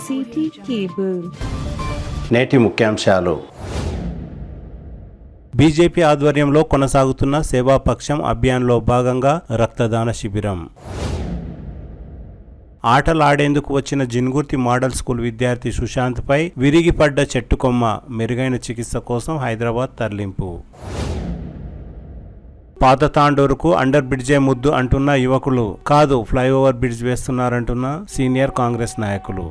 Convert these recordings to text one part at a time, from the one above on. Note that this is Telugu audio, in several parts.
City cable. నేటి ముఖ్యాంశాలు. బీజేపీ ఆధ్వర్యంలో కొనసాగుతున్న సేవాపక్షం అభియాన్లో భాగంగా రక్తదాన శిబిరం. ఆటలాడేందుకు వచ్చిన జిన్గుర్తి మోడల్ స్కూల్ విద్యార్థి సుశాంత్పై విరిగిపడ్డ చెట్టుకొమ్మ, మెరుగైన చికిత్స కోసం హైదరాబాద్ తరలింపు. పాత తాండూరుకు అండర్ బ్రిడ్జే ముద్దు అంటున్న యువకులు, కాదు ఫ్లైఓవర్ బ్రిడ్జ్ వేస్తున్నారంటున్న సీనియర్ కాంగ్రెస్ నాయకులు.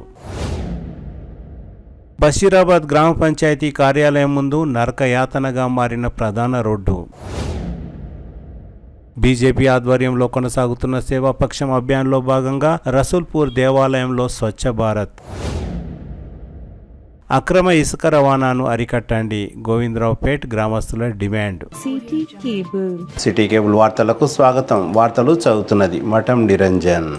బషీరాబాద్ గ్రామ పంచాయతీ కార్యాలయం ముందు నరకయాతనగా మారిన ప్రధాన రోడ్డు. బీజేపీ ఆధ్వర్యంలో కొనసాగుతున్న సేవాపక్షం అభియాన్లో భాగంగా రసూల్పూర్ దేవాలయంలో స్వచ్ఛ భారత్. అక్రమ ఇసుక రవాణాను అరికట్టండి, గోవిందరావుపేట్ గ్రామస్తుల డిమాండ్. సిటీ కేబుల్ వార్తలకు స్వాగతం. వార్తలు చదువుతున్నది మఠం నిరంజన్.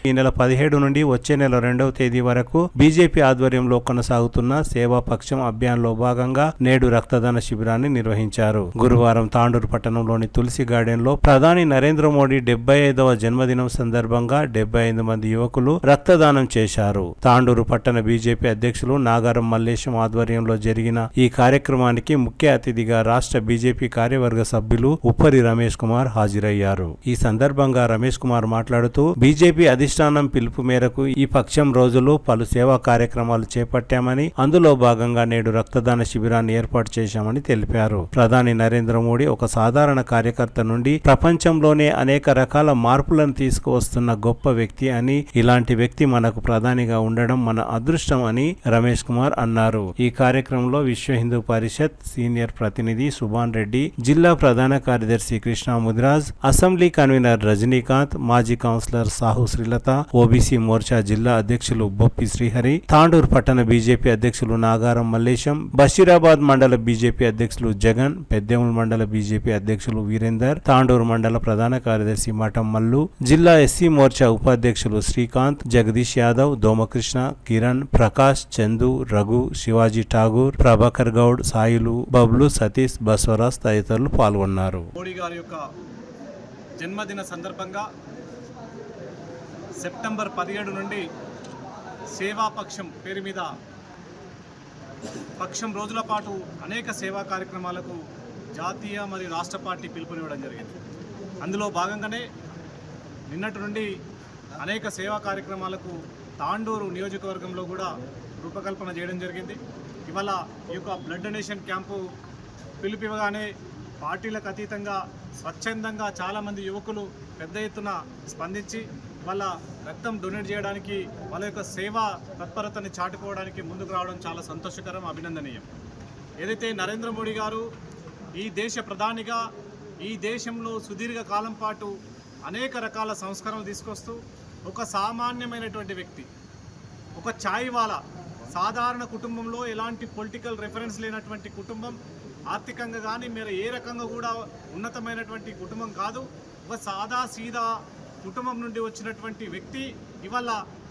ఈ నెల 17 నుండి వచ్చే నెల 2వ తేదీ వరకు బీజేపీ ఆధ్వర్యంలో కొనసాగుతున్న సేవాపక్షం అభియాన్లో భాగంగా నేడు రక్తదాన శిబిరాన్ని నిర్వహించారు. గురువారం తాండూరు పట్టణంలోని తులసి గార్డెన్లో ప్రధాని నరేంద్ర మోడీ 75వ జన్మదినం సందర్భంగా 75 మంది యువకులు రక్తదానం చేశారు. తాండూరు పట్టణ బీజేపీ అధ్యక్షులు నాగారం మల్లేశం ఆధ్వర్యంలో జరిగిన ఈ కార్యక్రమానికి ముఖ్య అతిథిగా రాష్ట్ర బీజేపీ కార్యవర్గ సభ్యులు ఉప్పరి రమేష్ కుమార్ హాజరయ్యారు. ఈ సందర్భంగా రమేష్ కుమార్ మాట్లాడుతూ, బీజేపీ అధిష్టానం పిలుపు మేరకు ఈ పక్షం రోజులు పలు సేవా కార్యక్రమాలు చేపట్టామని, అందులో భాగంగా నేడు రక్తదాన శిబిరాన్ని ఏర్పాటు చేశామని తెలిపారు. ప్రధాని నరేంద్ర మోడీ ఒక సాధారణ కార్యకర్త నుండి ప్రపంచంలోనే అనేక రకాల మార్పులను తీసుకువస్తున్న గొప్ప వ్యక్తి అని, ఇలాంటి వ్యక్తి మనకు ప్రధానిగా ఉండడం మన అదృష్టం అని రమేష్ కుమార్ అన్నారు. ఈ కార్యక్రమంలో విశ్వ హిందూ పరిషత్ సీనియర్ ప్రతినిధి సుభాన్ రెడ్డి, జిల్లా ప్రధాన కార్యదర్శి కృష్ణ ముదిరాజ్, అసెంబ్లీ కన్వీనర్ రజనీకాంత్, మాజీ కౌన్సిలర్ సాహు శ్రీలత, ఓబీసీ మోర్చా జిల్లా అధ్యక్షులు బొప్పి శ్రీహరి, తాండూరు పట్టణ బీజేపీ అధ్యక్షులు నాగారం మల్లేశం, బషీరాబాద్ మండల బీజేపీ అధ్యక్షులు జగన్, పెద్దేముల్ మండల బీజేపీ అధ్యక్షులు వీరేందర్, తాండూరు మండల ప్రధాన కార్యదర్శి మఠం మల్లు, జిల్లా ఎస్సీ మోర్చా ఉపాధ్యక్షులు శ్రీకాంత్, జగదీష్ యాదవ్, దోమకృష్ణ, కిరణ్, ప్రకాష్, చందు, రఘు, శివాజీ ఠాగూర్, ప్రభాకర్ గౌడ్, సాయిలు, బబ్లు, సతీష్, బస్వరాజ్ తదితరులు పాల్గొన్నారు. మోడీ గారి యొక్క జన్మదిన సందర్భంగా సెప్టెంబర్ 17 నుండి సేవాపక్షం పేరు మీద పక్షం రోజుల పాటు అనేక సేవా కార్యక్రమాలకు జాతీయ మరియు రాష్ట్ర పార్టీ పిలుపునివ్వడం జరిగింది. అందులో భాగంగానే నిన్నటి నుండి అనేక సేవా కార్యక్రమాలకు తాండూరు నియోజకవర్గంలో కూడా రూపకల్పన చేయడం జరిగింది. ఇవాళ ఈ యొక్క బ్లడ్ డొనేషన్ క్యాంపు పిలుపివ్వగానే పార్టీలకు అతీతంగా స్వచ్ఛందంగా చాలామంది యువకులు పెద్ద ఎత్తున స్పందించి వాళ్ళ రక్తం డొనేట్ చేయడానికి, వాళ్ళ యొక్క సేవా తత్పరతని చాటుకోవడానికి ముందుకు రావడం చాలా సంతోషకరం, అభినందనీయం. ఏదైతే నరేంద్ర మోడీ గారు ఈ దేశ ప్రధానిగా ఈ దేశంలో సుదీర్ఘ కాలం పాటు అనేక రకాల సంస్కరణలు తీసుకొస్తూ ఒక సామాన్యమైనటువంటి వ్యక్తి, ఒక ఛాయ్వాలా, సాధారణ కుటుంబంలో ఎలాంటి పొలిటికల్ రెఫరెన్స్ లేనటువంటి కుటుంబం, ఆర్థికంగా కానీ మీరు ఏ రకంగా కూడా ఉన్నతమైనటువంటి కుటుంబం కాదు, ఒక సాదా సీదా కుటుంబం నుండి వచ్చినటువంటి వ్యక్తి ఇవాళ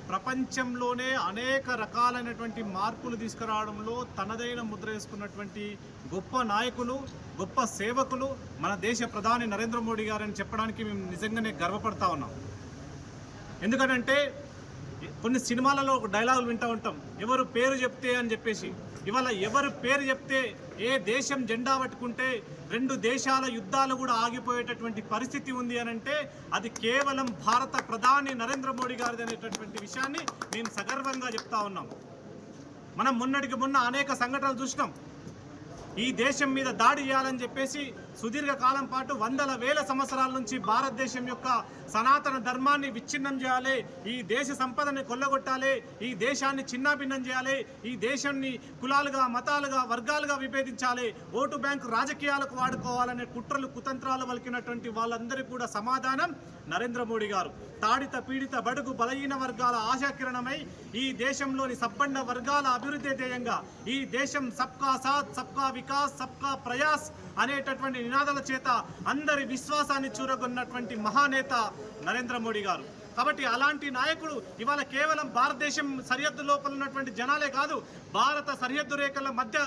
ప్రపంచంలోనే అనేక రకాలైనటువంటి మార్పులు తీసుకురావడంలో తనదైన ముద్ర వేసుకున్నటువంటి గొప్ప నాయకులు, గొప్ప సేవకులు మన దేశ ప్రధాని నరేంద్ర మోడీ గారని చెప్పడానికి మేము నిజంగానే గర్వపడతా ఉన్నాం. ఎందుకంటే కొన్ని సినిమాలలో ఒక డైలాగులు వింటూ ఉంటాం, ఎవరు పేరు చెప్తే అని చెప్పేసి. ఇవాళ ఎవరు పేరు చెప్తే, ఏ దేశం జెండా పట్టుకుంటే 2 దేశాల యుద్ధాలు కూడా ఆగిపోయేటటువంటి పరిస్థితి ఉంది అని అంటే అది కేవలం భారత ప్రధాని నరేంద్ర మోడీ గారిది అనేటటువంటి విషయాన్ని మేము సగర్వంగా చెప్తా ఉన్నాం. మనం మొన్నటికి మొన్న అనేక సంఘటనలు చూసినాం. ఈ దేశం మీద దాడి చేయాలని చెప్పేసి సుదీర్ఘకాలం పాటు వందల వేల సంవత్సరాల నుంచి భారతదేశం యొక్క సనాతన ధర్మాన్ని విచ్ఛిన్నం చేయాలి, ఈ దేశ సంపదని కొల్లగొట్టాలి, ఈ దేశాన్ని చిన్నాభిన్నం చేయాలి, ఈ దేశాన్ని కులాలుగా, మతాలుగా, వర్గాలుగా విభేదించాలి, ఓటు బ్యాంకు రాజకీయాలకు వాడుకోవాలనే కుట్రలు, కుతంత్రాలు వలికినటువంటి వాళ్ళందరికీ కూడా సమాధానం నరేంద్ర మోడీ గారు. తాడిత పీడిత బడుగు బలహీన వర్గాల ఆశాకిరణమై ఈ దేశంలోని సబ్బండ వర్గాల అభివృద్ధి ధ్యేయంగా ఈ దేశం సబ్కా సాత్, సబ్కా వికాస్, సబ్కా ప్రయాస్ అనేటటువంటి నినాదాల చేత అందరి విశ్వాసాన్ని చూరగొన్నటువంటి మహానేత నరేంద్ర మోడీ గారు. కాబట్టి అలాంటి నాయకుడు ఇవాళ కేవలం భారతదేశం సరిహద్దు లోపల ఉన్నటువంటి జనాలే కాదు, భారత సరిహద్దు రేఖల మధ్య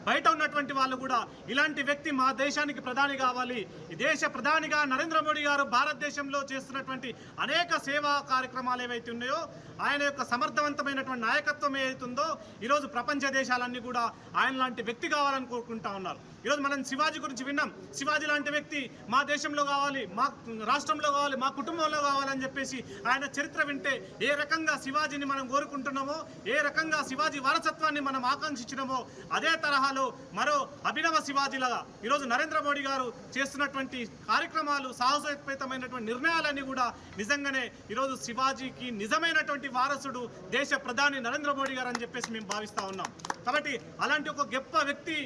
బయట ఉన్నటువంటి వాళ్ళు కూడా ఇలాంటి వ్యక్తి మా దేశానికి ప్రధాని కావాలి, ఈ దేశ ప్రధానిగా నరేంద్ర మోడీ గారు భారతదేశంలో చేస్తున్నటువంటి అనేక సేవా కార్యక్రమాలు ఏవైతే ఉన్నాయో, ఆయన యొక్క సమర్థవంతమైనటువంటి నాయకత్వం ఏదైతుందో ఈరోజు ప్రపంచ దేశాలన్నీ కూడా ఆయన లాంటి వ్యక్తి కావాలని కోరుకుంటా ఉన్నారు. ఈరోజు మనం శివాజీ గురించి విన్నాం. శివాజీ లాంటి వ్యక్తి మా దేశంలో కావాలి, మా రాష్ట్రంలో కావాలి, మా కుటుంబంలో కావాలని చెప్పేసి ఆయన చరిత్ర వింటే ఏ రకంగా శివాజీని మనం కోరుకుంటున్నామో, ఏ రకంగా శివాజీ వారసత్వాన్ని మనం ఆకాంక్షించినామో, అదే తరహాలో మరో అభినవ శివాజీలాగా ఈరోజు నరేంద్ర మోడీ గారు చేస్తున్నటువంటి కార్యక్రమాలు, సాహసోపేతమైనటువంటి నిర్ణయాలన్నీ కూడా నిజంగానే ఈరోజు శివాజీకి నిజమైనటువంటి వారసుడు దేశ ప్రధాని నరేంద్ర మోడీ గారు అని చెప్పేసి మేము భావిస్తూ ఉన్నాం. కాబట్టి అలాంటి ఒక గొప్ప వ్యక్తి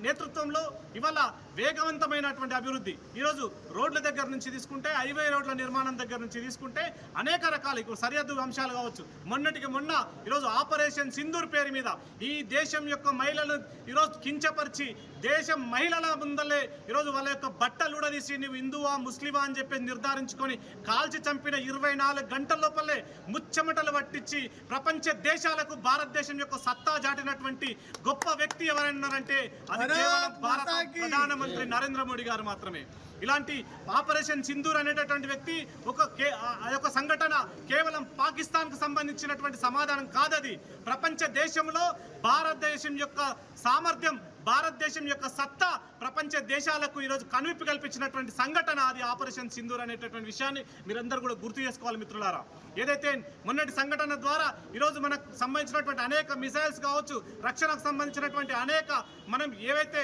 నేతృత్వంలో ఇవాళ వేగవంతమైనటువంటి అభివృద్ధి, ఈరోజు రోడ్ల దగ్గర నుంచి తీసుకుంటే, హైవే రోడ్ల నిర్మాణం దగ్గర నుంచి తీసుకుంటే అనేక రకాల ఇప్పుడు సరిహద్దు అంశాలు కావచ్చు. మొన్నటికి మొన్న ఈరోజు ఆపరేషన్ సింధూర్ పేరు మీద ఈ దేశం యొక్క మహిళలను ఈరోజు కించపరిచి దేశం మహిళల ముందలే ఈరోజు వాళ్ళ యొక్క బట్టలు ఉడదీసి నువ్వు హిందువా ముస్లిమా అని చెప్పి నిర్ధారించుకొని కాల్చి చంపిన 24 గంటల లోపలే ముచ్చమటలు పట్టించి ప్రపంచ దేశాలకు భారతదేశం యొక్క సత్తా చాటినటువంటి గొప్ప వ్యక్తి ఎవరన్నారంటే అది కేవలం భారత ప్రధానమంత్రి నరేంద్ర మోడీ గారు మాత్రమే. ఇలాంటి ఆపరేషన్ సింధూర్ అనేటటువంటి వ్యక్తి ఒక సంఘటన కేవలం పాకిస్తాన్కు సంబంధించినటువంటి సమాధానం కాదది. ప్రపంచ దేశంలో భారతదేశం యొక్క సామర్థ్యం, భారతదేశం యొక్క సత్తా ప్రపంచ దేశాలకు ఈరోజు కనువిప్పు కల్పించినటువంటి సంఘటన అది ఆపరేషన్ సింధూర్ అనేటటువంటి విషయాన్ని మీరందరూ కూడా గుర్తు చేసుకోవాలి మిత్రులారా. ఏదైతే మొన్నటి సంఘటన ద్వారా ఈరోజు మనకు సంబంధించినటువంటి అనేక మిసైల్స్ కావచ్చు, రక్షణకు సంబంధించినటువంటి అనేక మనం ఏవైతే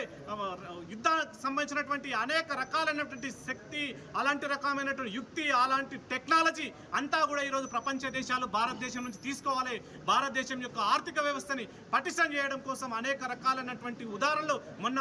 యుద్ధానికి సంబంధించినటువంటి అనేక రకాలైనటువంటి శక్తి, అలాంటి రకమైనటువంటి యుక్తి, అలాంటి టెక్నాలజీ అంతా కూడా ఈరోజు ప్రపంచ దేశాలు భారతదేశం నుంచి తీసుకోవాలి. భారతదేశం యొక్క ఆర్థిక వ్యవస్థని పటిష్టం చేయడం కోసం అనేక రకాలైనటువంటి ఉదాహరణలు మొన్న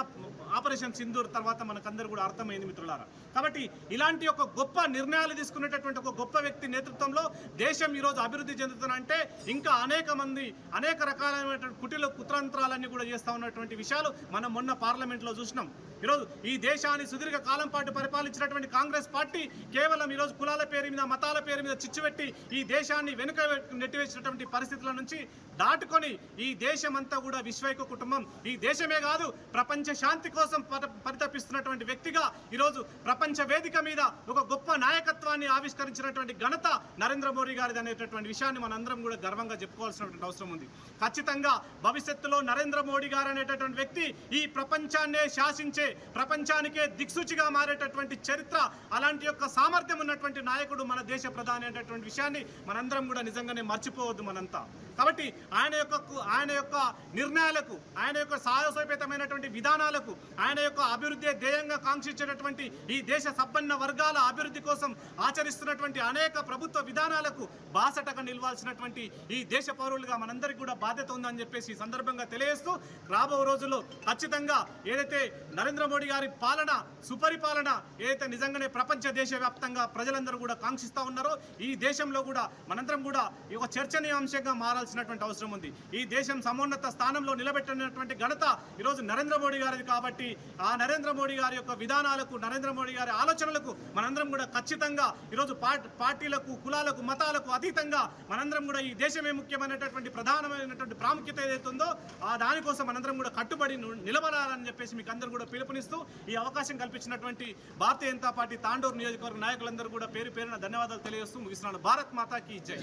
ఆపరేషన్ సింధూర్ తర్వాత మనకందరూ కూడా అర్థమైంది మిత్రులారా. కాబట్టి ఇలాంటి ఒక గొప్ప నిర్ణయాలు తీసుకునేటటువంటి ఒక గొప్ప వ్యక్తి నేతృత్వంలో దేశం ఈరోజు అభివృద్ధి చెందుతుందంటే ఇంకా అనేక మంది అనేక రకాలైనటువంటి కుతంత్రాలన్నీ కూడా చేస్తూ ఉన్నటువంటి విషయాలు మనం మొన్న పార్లమెంట్లో చూసినాం. ఈరోజు ఈ దేశాన్ని సుదీర్ఘ కాలం పాటు పరిపాలించినటువంటి కాంగ్రెస్ పార్టీ కేవలం ఈరోజు కులాల పేరు మీద, మతాల పేరు మీద చిచ్చుపెట్టి ఈ దేశాన్ని వెనుక నెట్టివేసినటువంటి పరిస్థితుల నుంచి దాటుకొని ఈ దేశం అంతా కూడా విశ్వైక కుటుంబం, ఈ దేశమే కాదు ప్రపంచ శాంతి కోసం పరితపిస్తున్నటువంటి వ్యక్తిగా ఈరోజు ప్రపంచ వేదిక మీద ఒక గొప్ప నాయకత్వాన్ని ఆవిష్కరించినటువంటి ఘనత నరేంద్ర మోడీ గారిది అనేటటువంటి విషయాన్ని మనందరం కూడా గర్వంగా చెప్పుకోవాల్సినటువంటి అవసరం ఉంది. ఖచ్చితంగా భవిష్యత్తులో నరేంద్ర మోడీ గారు అనేటటువంటి వ్యక్తి ఈ ప్రపంచాన్నే శాసించే, ప్రపంచానికే దిక్సూచిగా మారేటటువంటి చరిత్ర, అలాంటి యొక్క సామర్థ్యం ఉన్నటువంటి నాయకుడు మన దేశ ప్రధాని అనేటటువంటి విషయాన్ని మనందరం కూడా నిజంగానే మర్చిపోవద్దు మనంతా. కాబట్టి ఆయన యొక్క నిర్ణయాలకు, ఆయన యొక్క సాహసోపేతమైనటువంటి విధానాలకు, ఆయన యొక్క అభివృద్ధి ధ్యేయంగా కాంక్షించేటటువంటి ఈ దేశ సంపన్న వర్గాల అభివృద్ధి కోసం ఆచరిస్తున్నటువంటి అనేక ప్రభుత్వ విధానాలకు బాసటగా నిలవాల్సినటువంటి ఈ దేశ పౌరులుగా మనందరికీ కూడా బాధ్యత ఉందని చెప్పేసి ఈ సందర్భంగా తెలియజేస్తూ, రాబో రోజుల్లో ఖచ్చితంగా ఏదైతే నరేంద్ర మోడీ గారి పాలన, సుపరిపాలన ఏదైతే నిజంగానే ప్రపంచ దేశవ్యాప్తంగా ప్రజలందరూ కూడా కాంక్షిస్తూ ఉన్నారో ఈ దేశంలో కూడా మనందరం కూడా ఒక చర్చనీయాంశంగా మారాల్సినటువంటి అవసరం ఉంది. ఈ దేశం సమున్నత స్థానంలో నిలబెట్టినటువంటి ఘనత ఈరోజు నరేంద్ర మోడీ గారిది. కాబట్టి ఆ నరేంద్ర మోడీ గారి యొక్క విధానాలకు, నరేంద్ర మోడీ గారి ఆలోచనలకు మనందరం కూడా ఖచ్చితంగా ఈరోజు పార్టీలకు, కులాలకు, మతాలకు అతీతంగా మనందరం కూడా ఈ దేశమే ముఖ్యమైనటువంటి ప్రధానమైనటువంటి ప్రాముఖ్యత ఏదైతుందో ఆ దానికోసం మనందరం కూడా కట్టుబడి నిలబడాలని చెప్పేసి మీకు అందరూ కూడా పిలుపునిస్తూ ఈ అవకాశం కల్పించినటువంటి భారతీయ జనతా పార్టీ తాండూరు నియోజకవర్గ నాయకులందరూ కూడా పేరు పేరున ధన్యవాదాలు తెలియజేస్తూ ముగిస్తున్నాను. భారత్ మాతాకి జై.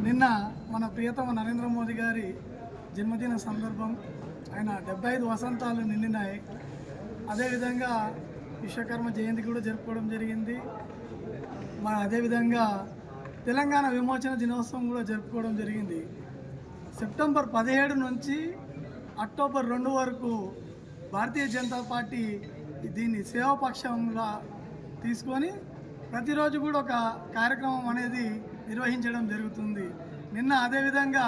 నిన్న మన ప్రియతమ నరేంద్ర మోదీ గారి జన్మదిన సందర్భం, ఆయన 75 వసంతాలు నిండినాయి. అదేవిధంగా విశ్వకర్మ జయంతి కూడా జరుపుకోవడం జరిగింది. అదేవిధంగా తెలంగాణ విమోచన దినోత్సవం కూడా జరుపుకోవడం జరిగింది. సెప్టెంబర్ 17 నుంచి అక్టోబర్ 2 వరకు భారతీయ జనతా పార్టీ దీన్ని సేవాపక్షంలా తీసుకొని ప్రతిరోజు కూడా ఒక కార్యక్రమం అనేది నిర్వహించడం జరుగుతుంది. నిన్న అదేవిధంగా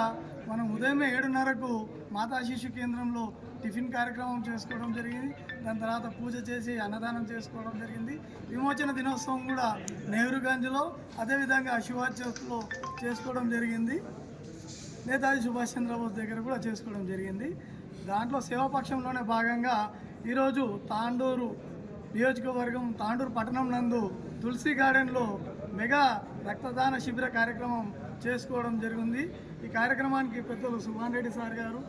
మనం ఉదయం 7:30కు మాతా శిశు కేంద్రంలో టిఫిన్ కార్యక్రమం చేసుకోవడం జరిగింది. దాని తర్వాత పూజ చేసి అన్నదానం చేసుకోవడం జరిగింది. విమోచన దినోత్సవం కూడా నెహ్రూగంజ్లో, అదేవిధంగా శివాజీ చౌక్లో చేసుకోవడం జరిగింది. నేతాజీ సుభాష్ చంద్రబోస్ దగ్గర కూడా చేసుకోవడం జరిగింది. దాంట్లో సేవాపక్షంలోనే భాగంగా ఈరోజు తాండూరు నియోజకవర్గం, తాండూరు పట్టణం నందు తులసి గార్డెన్లో మెగా రక్తదాన శిబిర కార్యక్రమం చేసుకోవడం జరిగింది. ఈ కార్యక్రమానికి పెద్దలు సుభాన్ రెడ్డి సార్ గారు,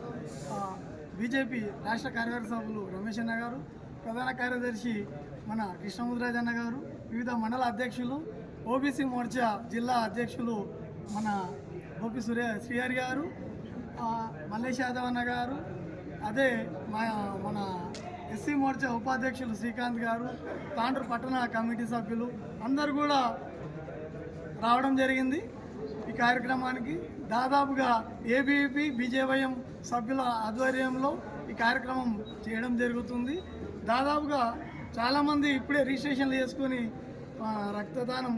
బీజేపీ రాష్ట్ర కార్యవర్గ సభ్యులు రమేష్ అన్న గారు, ప్రధాన కార్యదర్శి మన కృష్ణముద్రాజ్ అన్న గారు, వివిధ మండల అధ్యక్షులు, ఓబీసీ మోర్చా జిల్లా అధ్యక్షులు మన గోపి శ్రీహరి గారు, మల్లేష్ యాదవ్ అన్న గారు, అదే మన ఎస్సీ మోర్చా ఉపాధ్యక్షులు శ్రీకాంత్ గారు, తాండ్రు పట్టణ కమిటీ సభ్యులు అందరూ కూడా రావడం జరిగింది. ఈ కార్యక్రమానికి దాదాపుగా ఏబీవీపీ బీజేవైఎం సభ్యుల ఆధ్వర్యంలో ఈ కార్యక్రమం చేయడం జరుగుతుంది. దాదాపుగా చాలామంది ఇప్పుడే రిజిస్ట్రేషన్లు చేసుకొని రక్తదానం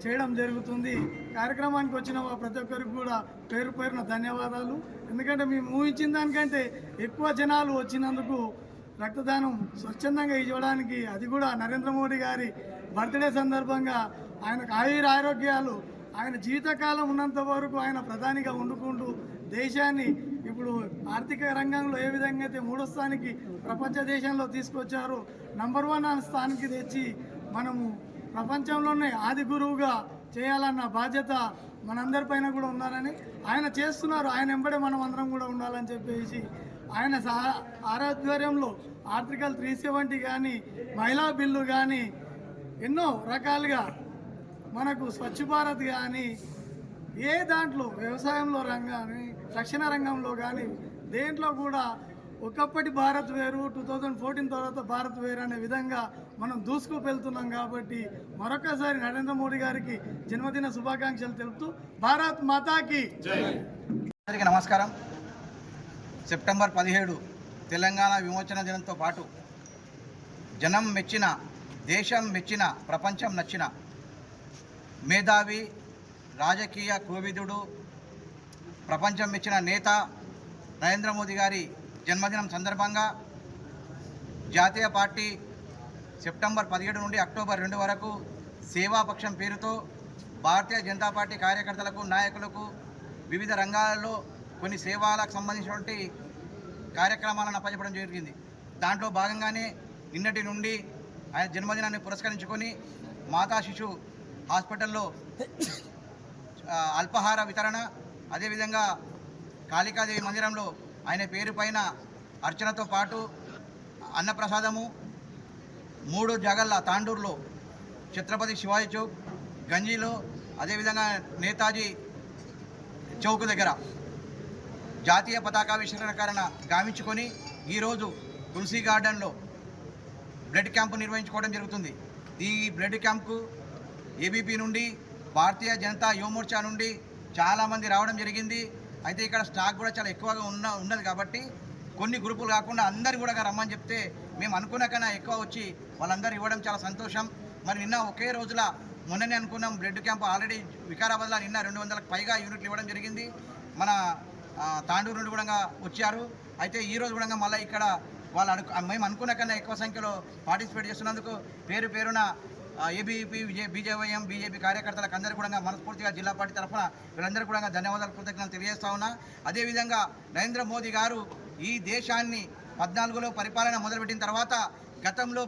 చేయడం జరుగుతుంది. కార్యక్రమానికి వచ్చిన ప్రతి ఒక్కరికి కూడా పేరు పేరున ధన్యవాదాలు. ఎందుకంటే మేము ఊహించిన దానికంటే ఎక్కువ జనాలు వచ్చినందుకు రక్తదానం స్వచ్ఛందంగా ఇవ్వడానికి, అది కూడా నరేంద్ర మోడీ గారి బర్త్డే సందర్భంగా ఆయనకు ఆరోగ్యాలు, ఆయన జీవితకాలం ఉన్నంత వరకు ఆయన ప్రధానిగా వండుకుంటూ దేశాన్ని ఇప్పుడు ఆర్థిక రంగంలో ఏ విధంగా అయితే 3వ స్థానానికి ప్రపంచ దేశంలో తీసుకొచ్చారో నంబర్ 1 స్థానానికి తెచ్చి మనము ప్రపంచంలోనే ఆది గురువుగా చేయాలన్న బాధ్యత మనందరిపైన కూడా ఉండాలని ఆయన చేస్తున్నారు. ఆయన వెంబడే మనం అందరం కూడా ఉండాలని చెప్పేసి ఆయన ఆధ్వర్యంలో ఆర్టికల్ 370 కానీ, మహిళా బిల్లు కానీ, ఎన్నో రకాలుగా మనకు స్వచ్ఛ భారత్ కానీ, ఏ దాంట్లో వ్యవసాయంలో రంగాన్ని, రక్షణ రంగంలో కానీ దేంట్లో కూడా ఒకప్పటి భారత్ వేరు, 2014 తర్వాత భారత్ వేరు అనే విధంగా మనం దూసుకు వెళ్తున్నాం. కాబట్టి మరొకసారి నరేంద్ర మోడీ గారికి జన్మదిన శుభాకాంక్షలు తెలుపుతూ భారత్ మాతాకి అందరికీ నమస్కారం. సెప్టెంబర్ 17 తెలంగాణ విమోచన దినంతో పాటు జనం మెచ్చిన, దేశం మెచ్చిన, ప్రపంచం నచ్చిన మేధావి, రాజకీయ కోవిదుడు, ప్రపంచం మెచ్చిన నేత నరేంద్ర మోదీ గారి జన్మదినం సందర్భంగా జాతీయ పార్టీ సెప్టెంబర్ 17 నుండి అక్టోబర్ 2 వరకు సేవాపక్షం పేరుతో భారతీయ జనతా పార్టీ కార్యకర్తలకు, నాయకులకు వివిధ రంగాలలో కొన్ని సేవలకు సంబంధించినటువంటి కార్యక్రమాలను అప్పచెప్పడం జరిగింది. దాంట్లో భాగంగానే నిన్నటి నుండి ఆయన జన్మదినాన్ని పురస్కరించుకొని మాతా శిశు హాస్పిటల్లో అల్పాహార వితరణ, అదేవిధంగా కాళికాదేవి మందిరంలో ఆయన పేరు పైన అర్చనతో పాటు అన్నప్రసాదము, 3 జాగల్ల తాండూరులో, ఛత్రపతి శివాజీ చౌక్, గంజిలో, అదేవిధంగా నేతాజీ చౌక్ దగ్గర జాతీయ పతాకావిష్కరణ గావించుకొని ఈరోజు తులసి గార్డెన్లో బ్లడ్ క్యాంపు నిర్వహించుకోవడం జరుగుతుంది. ఈ బ్లడ్ క్యాంప్కు ఏబీపీ నుండి, భారతీయ జనతా యువమోర్చా నుండి చాలామంది రావడం జరిగింది. అయితే ఇక్కడ స్టాక్ కూడా చాలా ఎక్కువగా ఉన్నది కాబట్టి కొన్ని గ్రూపులు కాకుండా అందరు కూడా రమ్మని చెప్తే మేము అనుకున్న కన్నా ఎక్కువ వచ్చి వాళ్ళందరూ ఇవ్వడం చాలా సంతోషం. మరి నిన్న ఒకే రోజుల మొన్ననే అనుకున్నాం బ్లడ్ క్యాంప్ ఆల్రెడీ వికారాబాద్లో నిన్న 200కు పైగా యూనిట్లు ఇవ్వడం జరిగింది. మన తాండూరు నుండి కూడా వచ్చారు. అయితే ఈరోజు కూడా మళ్ళీ ఇక్కడ మేము అనుకున్న కన్నా ఎక్కువ సంఖ్యలో పార్టిసిపేట్ చేస్తున్నందుకు పేరు పేరున ఏబీవీపీ, బీజేవైఎం, బీజేపీ కార్యకర్తలకు అందరూ కూడా మనస్ఫూర్తిగా జిల్లా పార్టీ తరఫున వీళ్ళందరూ కూడా ధన్యవాదాలు, కృతజ్ఞతలు తెలియజేస్తా ఉన్నా. అదేవిధంగా నరేంద్ర మోదీ గారు ఈ దేశాన్ని 14లో పరిపాలన మొదలుపెట్టిన తర్వాత గతంలో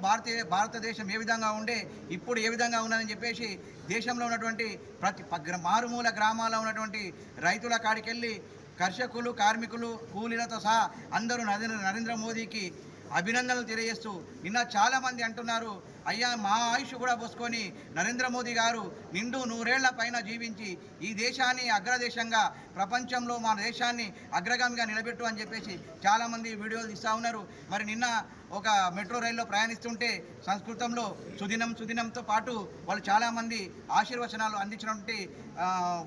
భారతదేశం ఏ విధంగా ఉండే, ఇప్పుడు ఏ విధంగా ఉన్నదని చెప్పేసి దేశంలో ఉన్నటువంటి ప్రతి మారుమూల గ్రామాల్లో ఉన్నటువంటి రైతుల కాడికెళ్ళి కర్షకులు, కార్మికులు, కూలీలతో సహా అందరూ నరేంద్ర మోదీకి అభినందనలు తెలియజేస్తూ నిన్న చాలామంది అంటున్నారు, అయ్యా మా ఆయుష్ కూడా పోసుకొని నరేంద్ర మోదీ గారు నిండు 100 ఏళ్ల పైన జీవించి ఈ దేశాన్ని అగ్రదేశంగా, ప్రపంచంలో మన దేశాన్ని అగ్రగామిగా నిలబెట్టు అని చెప్పేసి చాలామంది వీడియోలు ఇస్తూ ఉన్నారు. మరి నిన్న ఒక మెట్రో రైల్లో ప్రయాణిస్తుంటే సంస్కృతంలో సుదినంతో పాటు వాళ్ళు చాలామంది ఆశీర్వచనాలు అందించినటువంటి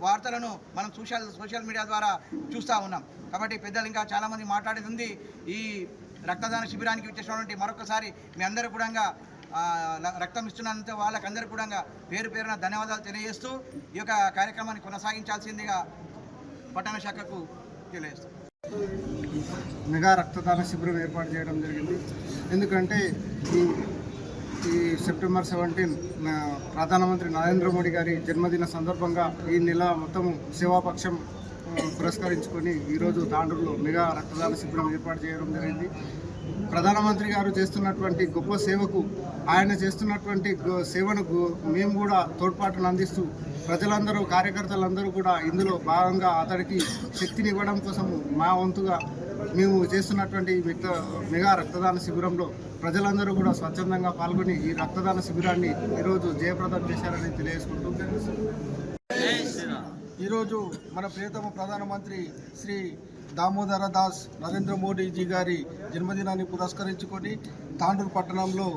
వార్తలను మనం సోషల్ మీడియా ద్వారా చూస్తూ ఉన్నాం. కాబట్టి పెద్దలు ఇంకా చాలామంది మాట్లాడేది ఉంది. ఈ రక్తదాన శిబిరానికి వచ్చేసినటువంటి మరొకసారి మీ అందరూ కూడా రక్తం ఇస్తున్నంత వాళ్ళకందరూ కూడా పేరు పేరున ధన్యవాదాలు తెలియజేస్తూ ఈ యొక్క కార్యక్రమాన్ని కొనసాగించాల్సిందిగా పట్టణ శాఖకు తెలియజేస్తాం. మెగా రక్తదాన శిబిరం ఏర్పాటు చేయడం జరిగింది. ఎందుకంటే ఈ సెప్టెంబర్ 17 ప్రధానమంత్రి నరేంద్ర మోడీ గారి జన్మదిన సందర్భంగా ఈ నెల మొత్తము సేవాపక్షం పురస్కరించుకొని ఈరోజు తాండూరులో మెగా రక్తదాన శిబిరం ఏర్పాటు చేయడం జరిగింది. ప్రధానమంత్రి గారు చేస్తున్నటువంటి గొప్ప సేవకు, ఆయన చేస్తున్నటువంటి సేవను మేము కూడా తోడ్పాటును అందిస్తూ ప్రజలందరూ, కార్యకర్తలందరూ కూడా ఇందులో భాగంగా అతడికి శక్తిని ఇవ్వడం కోసము మా వంతుగా మేము చేస్తున్నటువంటి మెగా రక్తదాన శిబిరంలో ప్రజలందరూ కూడా స్వచ్ఛందంగా పాల్గొని ఈ రక్తదాన శిబిరాన్ని ఈరోజు జయప్రదం చేశారని తెలియజేసుకుంటూ ఈరోజు మన ప్రియతమ ప్రధానమంత్రి శ్రీ దామోదర దాస్ నరేంద్ర మోడీజీ గారి జన్మదినాన్ని పురస్కరించుకొని తాండూరు పట్టణంలో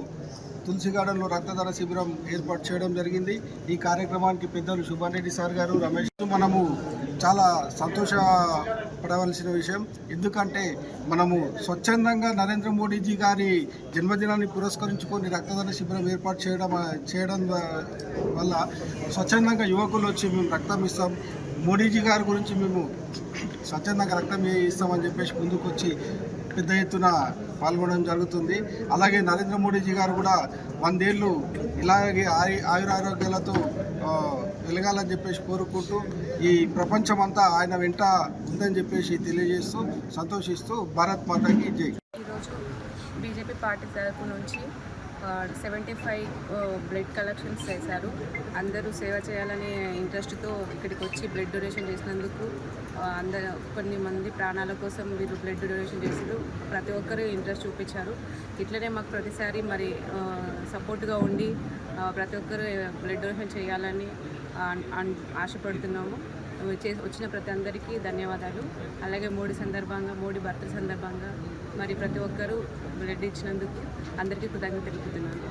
తులసి గార్డెన్లో రక్తదాన శిబిరం ఏర్పాటు చేయడం జరిగింది. ఈ కార్యక్రమానికి పెద్దలు శుభన్ రెడ్డి సార్ గారు, రమేష్, మనము చాలా సంతోషపడవలసిన విషయం. ఎందుకంటే మనము స్వచ్ఛందంగా నరేంద్ర మోడీజీ గారి జన్మదినాన్ని పురస్కరించుకొని రక్తదాన శిబిరం ఏర్పాటు చేయడం వల్ల స్వచ్ఛందంగా యువకులు వచ్చి మేము రక్తం ఇస్తాం, మోడీజీ గారి గురించి మేము స్వచ్ఛందంగా రక్తం ఇస్తామని చెప్పేసి ముందుకు వచ్చి పెద్ద ఎత్తున పాల్గొనడం జరుగుతుంది. అలాగే నరేంద్ర మోడీజీ గారు కూడా 100 ఏళ్ళు ఇలాగే ఆయురారోగ్యాలతో వెలగాలని చెప్పేసి కోరుకుంటూ ఈ ప్రపంచమంతా ఆయన వెంట ఉందని చెప్పేసి తెలియజేస్తూ సంతోషిస్తూ భారత్ మాతాకి జై. ఈరోజు బీజేపీ పార్టీ తరపు నుంచి 75 బ్లడ్ కలెక్షన్స్ చేశారు. అందరూ సేవ చేయాలనే ఇంట్రెస్ట్తో ఇక్కడికి వచ్చి బ్లడ్ డొనేషన్ చేసినందుకు కొన్ని మంది ప్రాణాల కోసం వీరు బ్లడ్ డొనేషన్ చేశారు. ప్రతి ఒక్కరు ఇంట్రెస్ట్ చూపించారు. ఇట్లనే మాకు ప్రతిసారి మరి సపోర్ట్గా ఉండి ప్రతి ఒక్కరు బ్లడ్ డొనేషన్ చేయాలని ఆశపడుతున్నాము. వచ్చిన ప్రతి అందరికీ ధన్యవాదాలు. అలాగే మోడీ బర్త్డే సందర్భంగా మరి ప్రతి ఒక్కరూ బ్లడ్ ఇచ్చినందుకు అందరికీ కృతజ్ఞతలు తెలుపుతున్నాను.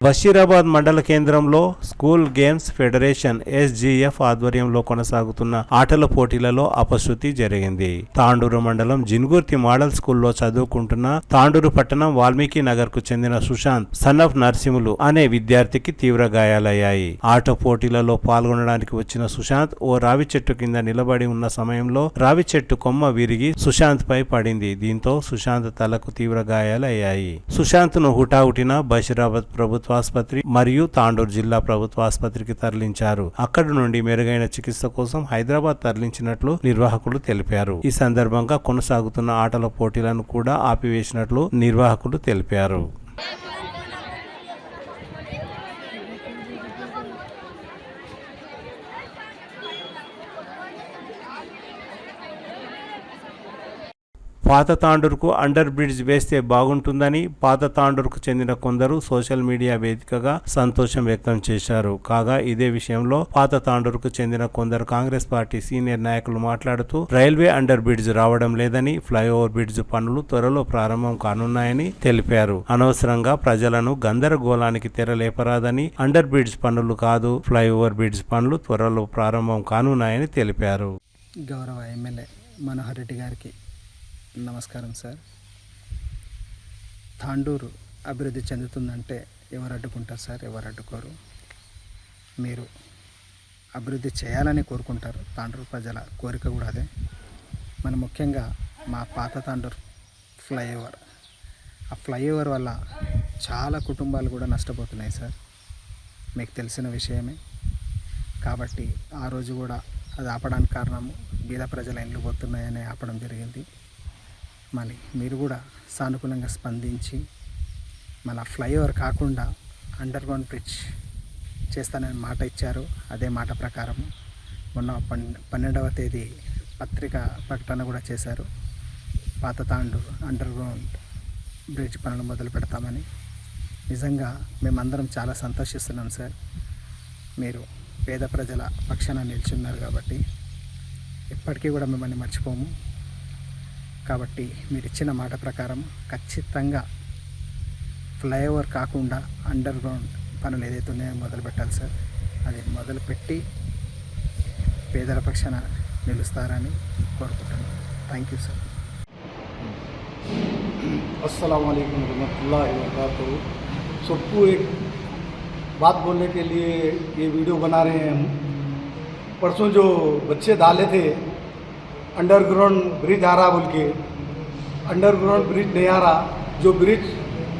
బషీరాబాద్ మండల కేంద్రంలో స్కూల్ గేమ్స్ ఫెడరేషన్ SGF ఆధ్వర్యంలో కొనసాగుతున్న ఆటల పోటీలలో అపశృతి జరిగింది. తాండూరు మండలం జిన్గుర్తి మోడల్ స్కూల్లో చదువుకుంటున్న తాండూరు పట్టణం వాల్మీకి నగర్ కు చెందిన సుశాంత్ సన్ ఆఫ్ నర్సింహులు అనే విద్యార్థికి తీవ్ర గాయాలయ్యాయి. ఆట పోటీలలో పాల్గొనడానికి వచ్చిన సుశాంత్ ఓ రావి చెట్టు కింద నిలబడి ఉన్న సమయంలో రావి చెట్టు కొమ్మ విరిగి సుశాంత్ పై పడింది. దీంతో సుశాంత్ తలకు తీవ్ర గాయాలయ్యాయి. సుశాంత్ ను హుటాహుటిన బషీరాబాద్ ప్రభుత్వ ఆసుపత్రి మరియు తాండూరు జిల్లా ప్రభుత్వ ఆసుపత్రికి తరలించారు. అక్కడి నుండి మెరుగైన చికిత్స కోసం హైదరాబాద్ తరలించినట్లు నిర్వాహకులు తెలిపారు. ఈ సందర్భంగా కొనసాగుతున్న ఆటల పోటీలను కూడా ఆపివేసినట్లు నిర్వాహకులు తెలిపారు. పాత తాండూరుకు అండర్ బ్రిడ్జ్ వేస్తే బాగుంటుందని పాత తాండూరుకు చెందిన కొందరు సోషల్ మీడియా వేదికగా సంతోషం వ్యక్తం చేశారు. కాగా ఇదే విషయంలో పాత తాండూరుకు చెందిన కొందరు కాంగ్రెస్ పార్టీ సీనియర్ నాయకులు మాట్లాడుతూ రైల్వే అండర్ బ్రిడ్జ్ రావడం లేదని, ఫ్లైఓవర్ బ్రిడ్జ్ పనులు త్వరలో ప్రారంభం కానున్నాయని తెలిపారు. అనవసరంగా ప్రజలను గందరగోళానికి తెరలేపరాదని, అండర్ బ్రిడ్జ్ పనులు కాదు ఫ్లైఓవర్ బ్రిడ్జ్ పనులు త్వరలో ప్రారంభం కానున్నాయని తెలిపారు. గౌరవ ఎమ్మెల్యే మనోహర్ రెడ్డి గారికి నమస్కారం సార్. తాండూరు అభివృద్ధి చెందుతుందంటే ఎవరు అడ్డుకుంటారు సార్? ఎవరు అడ్డుకోరు. మీరు అభివృద్ధి చేయాలని కోరుకుంటారు. తాండూరు ప్రజల కోరిక కూడా అదే. మనం ముఖ్యంగా మా పాత తాండూరు ఫ్లైఓవర్, ఆ ఫ్లైఓవర్ వల్ల చాలా కుటుంబాలు కూడా నష్టపోతున్నాయి సార్. మీకు తెలిసిన విషయమే. కాబట్టి ఆ రోజు కూడా అది ఆపడానికి కారణము బీద ప్రజల ఇండ్లు పోతున్నాయని ఆపడం జరిగింది. మళ్ళీ మీరు కూడా సానుకూలంగా స్పందించి మళ్ళీ ఫ్లైఓవర్ కాకుండా అండర్ గ్రౌండ్ బ్రిడ్జ్ చేస్తానని మాట ఇచ్చారు. అదే మాట ప్రకారం మొన్న 12వ తేదీ పత్రిక ప్రకటన కూడా చేశారు. పాత తాండూరు అండర్ గ్రౌండ్ బ్రిడ్జ్ పనులు మొదలు పెడతామని. నిజంగా మేమందరం చాలా సంతోషిస్తున్నాం సార్. మీరు పేద ప్రజల పక్షాన నిల్చున్నారు కాబట్టి ఎప్పటికీ కూడా మిమ్మల్ని మర్చిపోము. కాబట్టి మీరు ఇచ్చిన మాట ప్రకారం ఖచ్చితంగా ఫ్లైఓవర్ కాకుండా అండర్ గ్రౌండ్ పనులు ఏదైతే ఉన్నాయో మొదలు పెట్టాలి సార్. అది మొదలుపెట్టి పేదల పక్షాన నిలుస్తారని కోరుకుంటున్నాను. Thank you sir. अस्सलाम वालेकुम रहमतुल्लाहि व बरकातहू। सबको एक बात बोलने के लिए ये वीडियो बना रहे हैं हम। परसों जो बच्चे डाले थे अंडरग्राउंड ब्रिज आ रहा बोल के, अंडरग्राउंड ब्रिज नहीं आ रहा। जो ब्रिज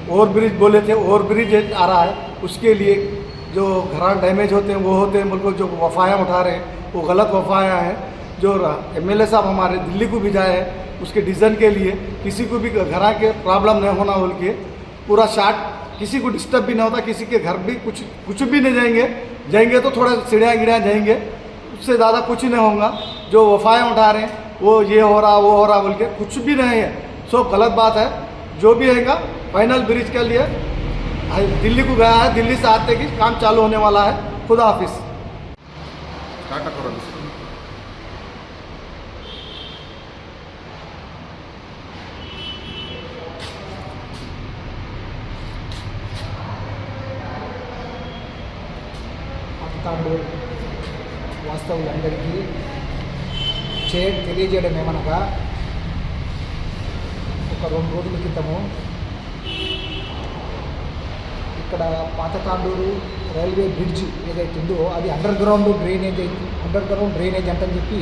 ओवर ब्रिज बोले थे ओवर ब्रिज आ रहा है, उसके लिए जो घर डैमेज होते हैं वो होते हैं बोल, जो वफायाँ उठा रहे हैं वो गलत वफायाँ हैं। जो MLA साहब हमारे दिल्ली को भी जाए उसके डिज़ाइन के लिए किसी को भी घर के प्रॉब्लम नहीं होना बोल के पूरा शार्ट, किसी को डिस्टर्ब भी नहीं होता, किसी के घर भी कुछ भी नहीं जाएंगे तो थोड़ा सीढ़ियाँ गिड़ियाँ जाएंगे, उससे ज़्यादा कुछ नहीं होगा। जो वफायाँ उठा रहे हैं वो ये हो रहा वो हो रहा बोल के कुछ भी नहीं है, सब गलत बात है। जो भी रहेगा फाइनल ब्रिज के लिए दिल्ली को गया है, दिल्ली से आते कि काम चालू होने वाला है। खुदा हाफिज। తాండూరు వాస్తవులందరికీ తెలియజేయడం ఏమనగా ఒక 2 రోజుల క్రితము ఇక్కడ పాత తాండూరు రైల్వే బ్రిడ్జ్ ఏదైతే ఉందో అది అండర్ గ్రౌండ్ డ్రైనేజ్ అంటని చెప్పి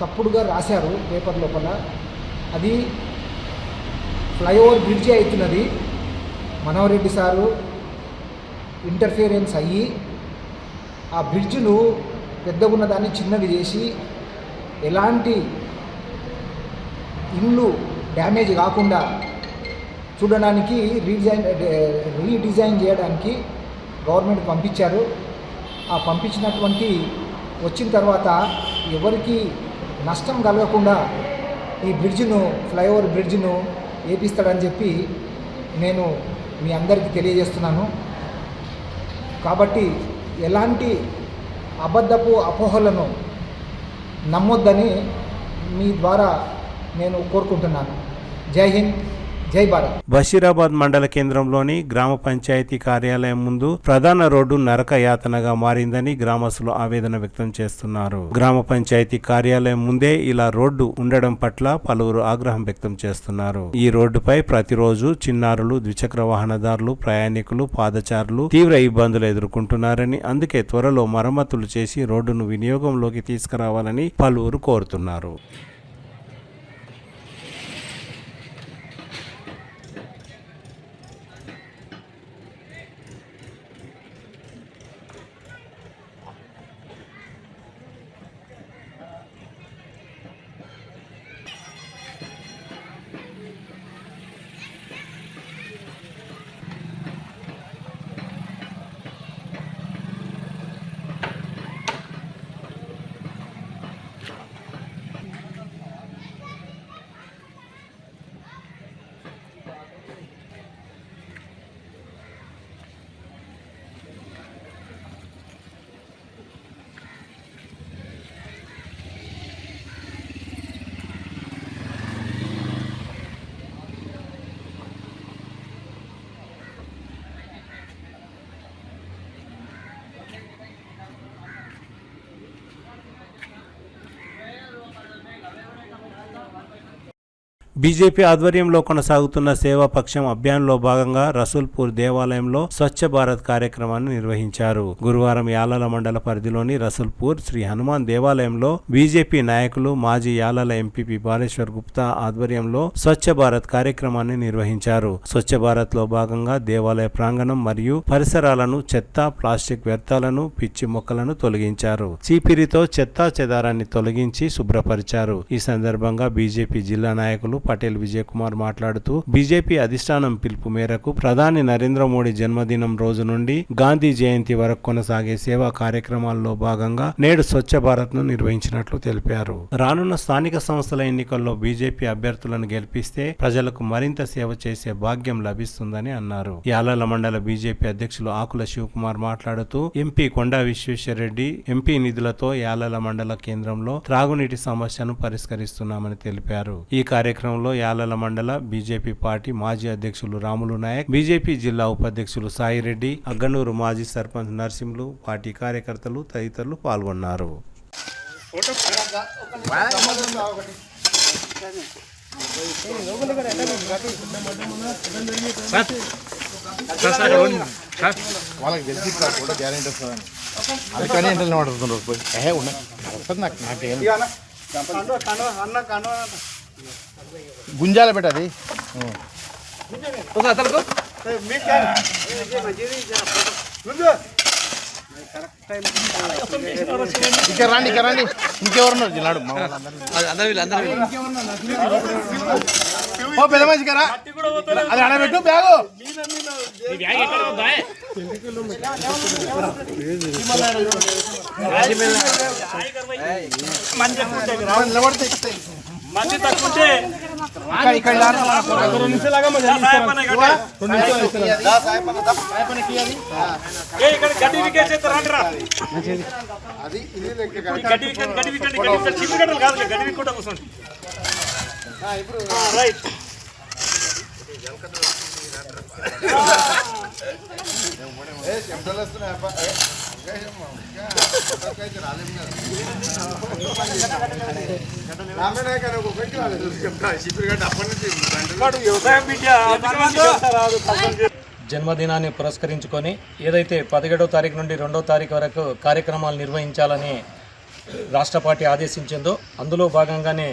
తప్పుడుగా రాశారు పేపర్ లోపల. అది ఫ్లైఓవర్ బ్రిడ్జి అవుతున్నది. మనోహరెడ్డి సారు ఇంటర్ఫియరెన్స్ అయ్యి ఆ బ్రిడ్జ్ను పెద్దగా ఉన్న దాన్ని చిన్నది చేసి ఎలాంటి ఇల్లు డ్యామేజ్ కాకుండా చూడడానికి రీడిజైన్ చేయడానికి గవర్నమెంట్ పంపించారు. ఆ పంపించినటువంటి వచ్చిన తర్వాత ఎవరికి నష్టం కలగకుండా ఈ బ్రిడ్జ్ను ఫ్లైఓవర్ బ్రిడ్జ్ను వేపిస్తాడని చెప్పి నేను మీ అందరికీ తెలియజేస్తున్నాను. కాబట్టి ఎలాంటి అబద్ధపు అపోహలను నమ్మొద్దని మీ ద్వారా నేను కోరుకుంటున్నాను. జై హింద్, జై భారత్. బషీరాబాద్ మండల కేంద్రంలోని గ్రామ పంచాయతీ కార్యాలయం ముందు ప్రధాన రోడ్డు నరక యాతనగా మారిందని గ్రామస్తులు ఆవేదన వ్యక్తం చేస్తున్నారు. గ్రామ పంచాయతీ కార్యాలయం ముందే ఇలా రోడ్డు ఉండడం పట్ల పలువురు ఆగ్రహం వ్యక్తం చేస్తున్నారు. ఈ రోడ్డుపై ప్రతిరోజు చిన్నారులు, ద్విచక్ర వాహనదారులు, ప్రయాణికులు, పాదచారులు తీవ్ర ఇబ్బందులు ఎదుర్కొంటున్నారని, అందుకే త్వరలో మరమ్మతులు చేసి రోడ్డును వినియోగంలోకి తీసుకురావాలని పలువురు కోరుతున్నారు. బీజేపీ ఆధ్వర్యంలో కొనసాగుతున్న సేవాపక్షం అభియాన్లో భాగంగా రసూల్పూర్ దేవాలయంలో స్వచ్ఛ భారత్ కార్యక్రమాన్ని నిర్వహించారు. గురువారం యాలల మండల పరిధిలోని రసూల్పూర్ శ్రీ హనుమాన్ దేవాలయంలో బీజేపీ నాయకులు, మాజీ యాలల ఎంపీపీ బాలేశ్వర్ గుప్తా ఆధ్వర్యంలో స్వచ్ఛ భారత్ కార్యక్రమాన్ని నిర్వహించారు. స్వచ్ఛ భారత్ లో భాగంగా దేవాలయ ప్రాంగణం మరియు పరిసరాలను చెత్త, ప్లాస్టిక్ వ్యర్థాలను, పిచ్చి మొక్కలను తొలగించారు. చీపిరితో చెత్తా చెదారాన్ని తొలగించి శుభ్రపరిచారు. ఈ సందర్భంగా బీజేపీ జిల్లా నాయకులు పటేల్ విజయ్ కుమార్ మాట్లాడుతూ బీజేపీ అధిష్టానం పిలుపు మేరకు ప్రధాని నరేంద్ర మోడీ జన్మదినం రోజు నుండి గాంధీ జయంతి వరకు కొనసాగే సేవా కార్యక్రమాల్లో భాగంగా నేడు స్వచ్ఛ భారత్ ను నిర్వహించినట్లు తెలిపారు. రానున్న స్థానిక సంస్థల ఎన్నికల్లో బీజేపీ అభ్యర్థులను గెలిపిస్తే ప్రజలకు మరింత సేవ చేసే భాగ్యం లభిస్తుందని అన్నారు. యాలల మండల బీజేపీ అధ్యక్షులు ఆకుల శివకుమార్ మాట్లాడుతూ ఎంపీ కొండా విశ్వేశ్వరరెడ్డి ఎంపీ నిధులతో యాలల మండల కేంద్రంలో త్రాగునీటి సమస్యను పరిష్కరిస్తున్నామని తెలిపారు. ఈ కార్యక్రమంలో యాలల మండల బీజేపీ పార్టీ మాజీ అధ్యక్షులు రాములు నాయక్, బీజేపీ జిల్లా ఉపాధ్యక్షులు సాయిరెడ్డి, అగ్గనూరు మాజీ సర్పంచ్ నర్సింహులు, పార్టీ కార్యకర్తలు తదితరులు పాల్గొన్నారు. వాళ్ళకి తెలిసి కూడా గ్యారెంటీ వస్తుందని అందుకని ఇంటర్లో పడుతున్నారు. వస్తుంది నాకు గుంజాల పెట్టది ఇక్కడ రండి ఇంకెవరున్నారు జిల్లాడు పెద్ద మనిషి కదా అది అడబెట్టు బ్యాగు మంచి తక్కువ ఇక్కడ గడ్డి వికే చేస్తారా గడ్డి చిన్న కాదు గడ్డి విక్కుంటా కూర్చోండి రైట్ జన్మదినాన్ని పురస్కరించుకొని ఏదైతే 17వ తారీఖు నుండి 2వ తారీఖు వరకు కార్యక్రమాలు నిర్వహించాలని రాష్ట్ర పార్టీ ఆదేశించిందో అందులో భాగంగానే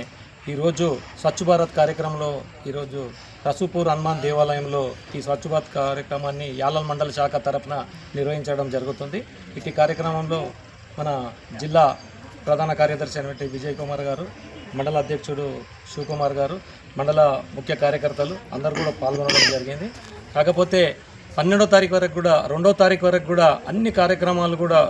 ఈరోజు స్వచ్ఛ భారత్ కార్యక్రమంలో ఈరోజు రసూపూర్ హనుమాన్ దేవాలయంలో ఈ స్వచ్ఛ భారత్ కార్యక్రమాన్ని యాలల్ మండల శాఖ తరఫున నిర్వహించడం జరుగుతుంది. ఇటు కార్యక్రమంలో మన జిల్లా ప్రధాన కార్యదర్శి అయినటువంటి విజయ్ కుమార్ గారు, మండల అధ్యక్షుడు శివకుమార్ గారు, మండల ముఖ్య కార్యకర్తలు అందరూ కూడా పాల్గొనడం జరిగింది. కాకపోతే 12వ తారీఖు వరకు కూడా 2వ తారీఖు వరకు కూడా అన్ని కార్యక్రమాలు కూడా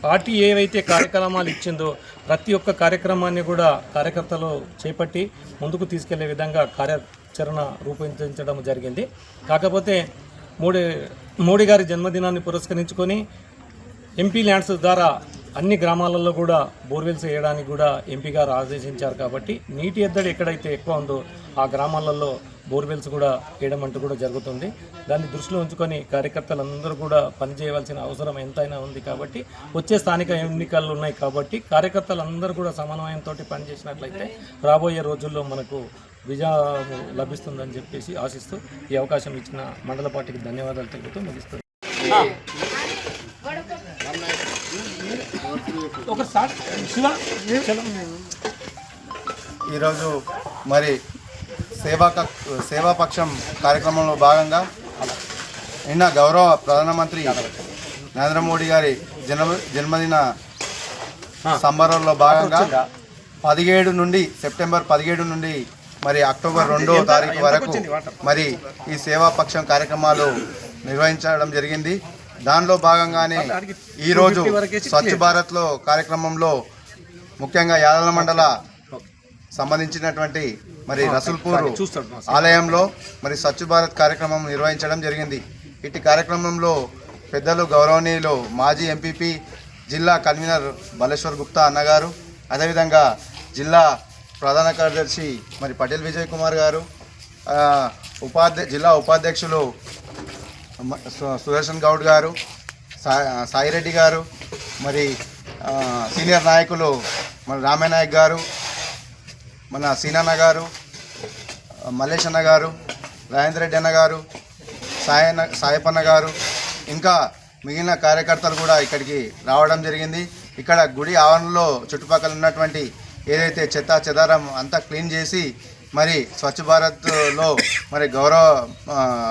పార్టీ ఏవైతే కార్యక్రమాలు ఇచ్చిందో ప్రతి ఒక్క కార్యక్రమాన్ని కూడా కార్యకర్తలు చేపట్టి ముందుకు తీసుకెళ్లే విధంగా కార్యాచరణ రూపొందించడం జరిగింది. కాకపోతే మోడీ గారి జన్మదినాన్ని పురస్కరించుకొని ఎంపీ ల్యాండ్స్ ద్వారా అన్ని గ్రామాలలో కూడా బోర్వెల్స్ వేయడానికి కూడా ఎంపీ గారు ఆదేశించారు. కాబట్టి నీటి ఎద్దడి ఎక్కడైతే ఎక్కువ ఉందో ఆ గ్రామాలలో బోర్వెల్స్ కూడా వేయడం అంటూ కూడా జరుగుతుంది. దాన్ని దృష్టిలో ఉంచుకొని కార్యకర్తలందరూ కూడా పనిచేయవలసిన అవసరం ఎంతైనా ఉంది. కాబట్టి వచ్చే స్థానిక ఎన్నికలు ఉన్నాయి కాబట్టి కార్యకర్తలందరూ కూడా సమన్వయంతో పనిచేసినట్లయితే రాబోయే రోజుల్లో మనకు విజయం లభిస్తుందని చెప్పేసి ఆశిస్తూ ఈ అవకాశం ఇచ్చిన మండల పార్టీకి ధన్యవాదాలు తెలుపుతూ ముగిస్తుంది. ఈరోజు మరి సేవాపక్షం కార్యక్రమంలో భాగంగా నిన్న గౌరవ ప్రధానమంత్రి నరేంద్ర మోడీ గారి జన్మదిన సంబరాల్లో భాగంగా 17 నుండి సెప్టెంబర్ 17 నుండి మరి అక్టోబర్ 2వ తారీఖు వరకు మరి ఈ సేవాపక్షం కార్యక్రమాలు నిర్వహించడం జరిగింది. దానిలో భాగంగానే ఈరోజు స్వచ్ఛ భారత్లో కార్యక్రమంలో ముఖ్యంగా యాదల మండల సంబంధించినటువంటి మరి రసూల్పూర్ ఆలయంలో మరి స్వచ్ఛ భారత్ కార్యక్రమం నిర్వహించడం జరిగింది. ఇటు కార్యక్రమంలో పెద్దలు గౌరవనీయులు మాజీ ఎంపీపీ జిల్లా కన్వీనర్ బలేశ్వర్ గుప్తా అన్నగారు, అదేవిధంగా జిల్లా ప్రధాన కార్యదర్శి మరి పటేల్ విజయ్ కుమార్ గారు, జిల్లా ఉపాధ్యక్షులు సుదర్శన్ గౌడ్ గారు, సాయిరెడ్డి గారు, మరి సీనియర్ నాయకులు మన రామనాయక్ గారు, మన సీనన్న గారు, మల్లేష్ అన్న గారు, రాజేంద్ర రెడ్డి అన్న గారు, సాయపన్న గారు, ఇంకా మిగిలిన కార్యకర్తలు కూడా ఇక్కడికి రావడం జరిగింది. ఇక్కడ గుడి ఆవరణలో చుట్టుపక్కల ఉన్నటువంటి ఏదైతే చెత్త చెదారం అంతా క్లీన్ చేసి మరి స్వచ్ఛ భారత్లో మరి గౌరవ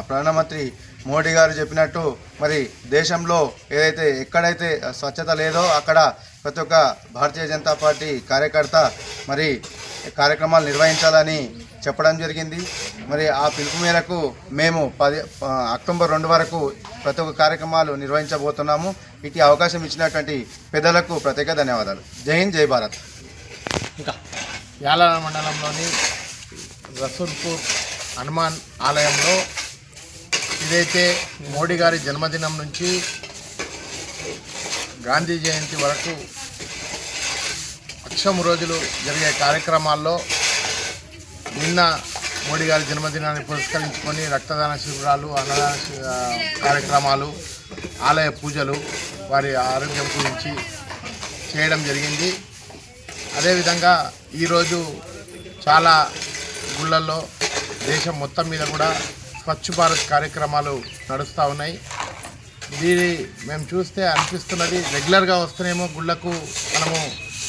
ప్రధానమంత్రి మోడీ గారు చెప్పినట్టు మరి దేశంలో ఏదైతే ఎక్కడైతే స్వచ్ఛత లేదో అక్కడ ప్రతి ఒక్క భారతీయ జనతా పార్టీ కార్యకర్త మరి కార్యక్రమాలు నిర్వహించాలని చెప్పడం జరిగింది. మరి ఆ పిలుపు మేరకు మేము అక్టోబర్ 2 వరకు ప్రతి ఒక్క కార్యక్రమాలు నిర్వహించబోతున్నాము. ఇటు అవకాశం ఇచ్చినటువంటి పెద్దలకు ప్రత్యేక ధన్యవాదాలు. జై హింద్, జై భారత్. ఇంకా యాలాల మండలంలోని రసూల్పూర్ హనుమాన్ ఆలయంలో ఇదైతే మోడీ గారి జన్మదినం నుంచి గాంధీ జయంతి వరకు 100 రోజులు జరిగే కార్యక్రమాల్లో నిన్న మోడీ గారి జన్మదినాన్ని పురస్కరించుకొని రక్తదాన శిబిరాలు, అన్నదాన కార్యక్రమాలు, ఆలయ పూజలు, వారి ఆరోగ్యం గురించి చేయడం జరిగింది. అదేవిధంగా ఈరోజు చాలా గుళ్ళల్లో దేశం మొత్తం మీద కూడా స్వచ్ఛ భారత్ కార్యక్రమాలు నడుస్తూ ఉన్నాయి. దీని మేము చూస్తే అనిపిస్తున్నది, రెగ్యులర్గా వస్తేనేమో గుళ్ళకు మనము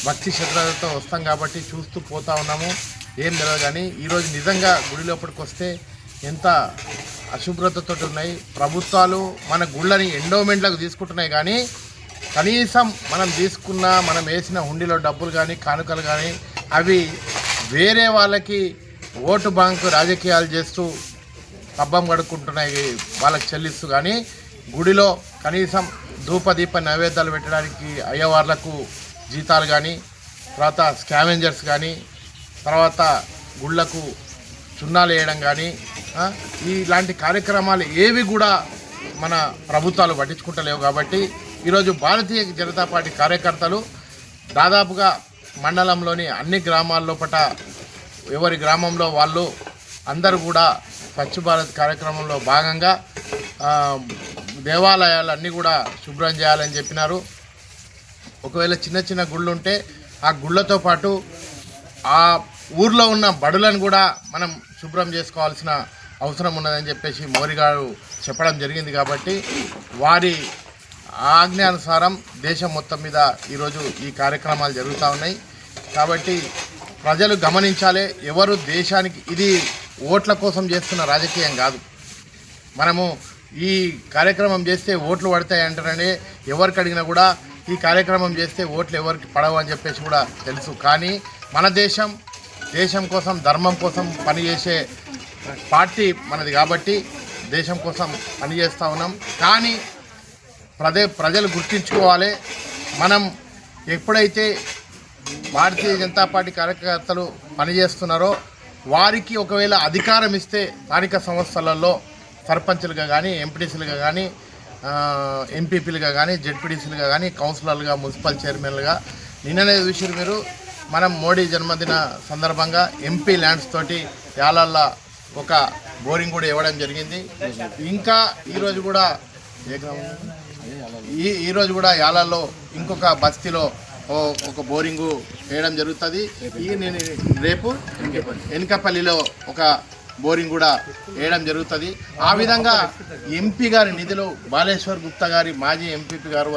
భక్తి శ్రద్ధలతో వస్తాం కాబట్టి చూస్తూ పోతూ ఉన్నాము, ఏం తెలియదు. కానీ ఈరోజు నిజంగా గుడి లోపలికి వస్తే ఎంత అశుభ్రతతో ఉన్నాయి. ప్రభుత్వాలు మన గుళ్ళని ఎండోమెంట్లకు తీసుకుంటున్నాయి, కానీ కనీసం మనం వేసిన హుండీలో డబ్బులు కానీ కానుకలు కానీ అవి వేరే వాళ్ళకి ఓటు బ్యాంకు రాజకీయాలు చేస్తూ పబ్బం గడుక్కుంటున్నాయి వాళ్ళకి చెల్లిస్తూ, కానీ గుడిలో కనీసం ధూపదీప నైవేద్యాలు పెట్టడానికి అయ్యవార్లకు జీతాలు కానీ, తర్వాత స్కావెంజర్స్ కానీ, తర్వాత గుళ్ళకు చున్నాలు వేయడం కానీ, ఇలాంటి కార్యక్రమాలు ఏవి కూడా మన ప్రభుత్వాలు పట్టించుకుంటలేవు. కాబట్టి ఈరోజు భారతీయ జనతా పార్టీ కార్యకర్తలు దాదాపుగా మండలంలోని అన్ని గ్రామాల్లోపట ఎవరి గ్రామంలో వాళ్ళు అందరూ కూడా స్వచ్ఛ భారత్ కార్యక్రమంలో భాగంగా దేవాలయాలన్నీ కూడా శుభ్రం చేయాలని చెప్పినారు. ఒకవేళ చిన్న చిన్న గుళ్ళు ఉంటే ఆ గుళ్ళతో పాటు ఆ ఊర్లో ఉన్న బడులను కూడా మనం శుభ్రం చేసుకోవాల్సిన అవసరం ఉన్నదని చెప్పేసి మోడీ గారు చెప్పడం జరిగింది. కాబట్టి వారి ఆజ్ఞానుసారం దేశం మొత్తం మీద ఈరోజు ఈ కార్యక్రమాలు జరుగుతూ ఉన్నాయి. కాబట్టి ప్రజలు గమనించాలి, ఎవరు దేశానికి ఇది ఓట్ల కోసం చేస్తున్న రాజకీయం కాదు. మనము ఈ కార్యక్రమం చేస్తే ఓట్లు పడతాయి అంటారని ఎవరికి అడిగినా కూడా ఈ కార్యక్రమం చేస్తే ఓట్లు ఎవరికి పడవు అని చెప్పేసి కూడా తెలుసు. కానీ మన దేశం కోసం, ధర్మం కోసం పనిచేసే పార్టీ మనది. కాబట్టి దేశం కోసం పనిచేస్తూ ఉన్నాం. కానీ ప్రజలు గుర్తించుకోవాలి, మనం ఎప్పుడైతే భారతీయ జనతా పార్టీ కార్యకర్తలు పనిచేస్తున్నారో వారికి ఒకవేళ అధికారం ఇస్తే స్థానిక సంస్థలలో సర్పంచులుగా కానీ, ఎంపీటీసీలుగా కానీ, ఎంపీపీలుగా కానీ, జెడ్పీటీసీలుగా కానీ, కౌన్సిలర్లుగా, మున్సిపల్ చైర్మన్లుగా నిన్ననే చూసారు మీరు. మనం మోడీ జన్మదిన సందర్భంగా ఎంపీ ల్యాండ్స్ తోటి యాలల్లో ఒక బోరింగ్ కూడా ఇవ్వడం జరిగింది. ఇంకా ఈరోజు కూడా ఈరోజు కూడా యాలల్లో ఇంకొక బస్తీలో ఒక బోరింగు వేయడం జరుగుతుంది. నేను రేపు ఎనకపల్లిలో ఒక బోరింగ్ కూడా వేయడం జరుగుతుంది. ఆ విధంగా ఎంపీ గారి నిధులు బాలేశ్వర్ గుప్తా గారి మాజీ ఎంపీపీ గారు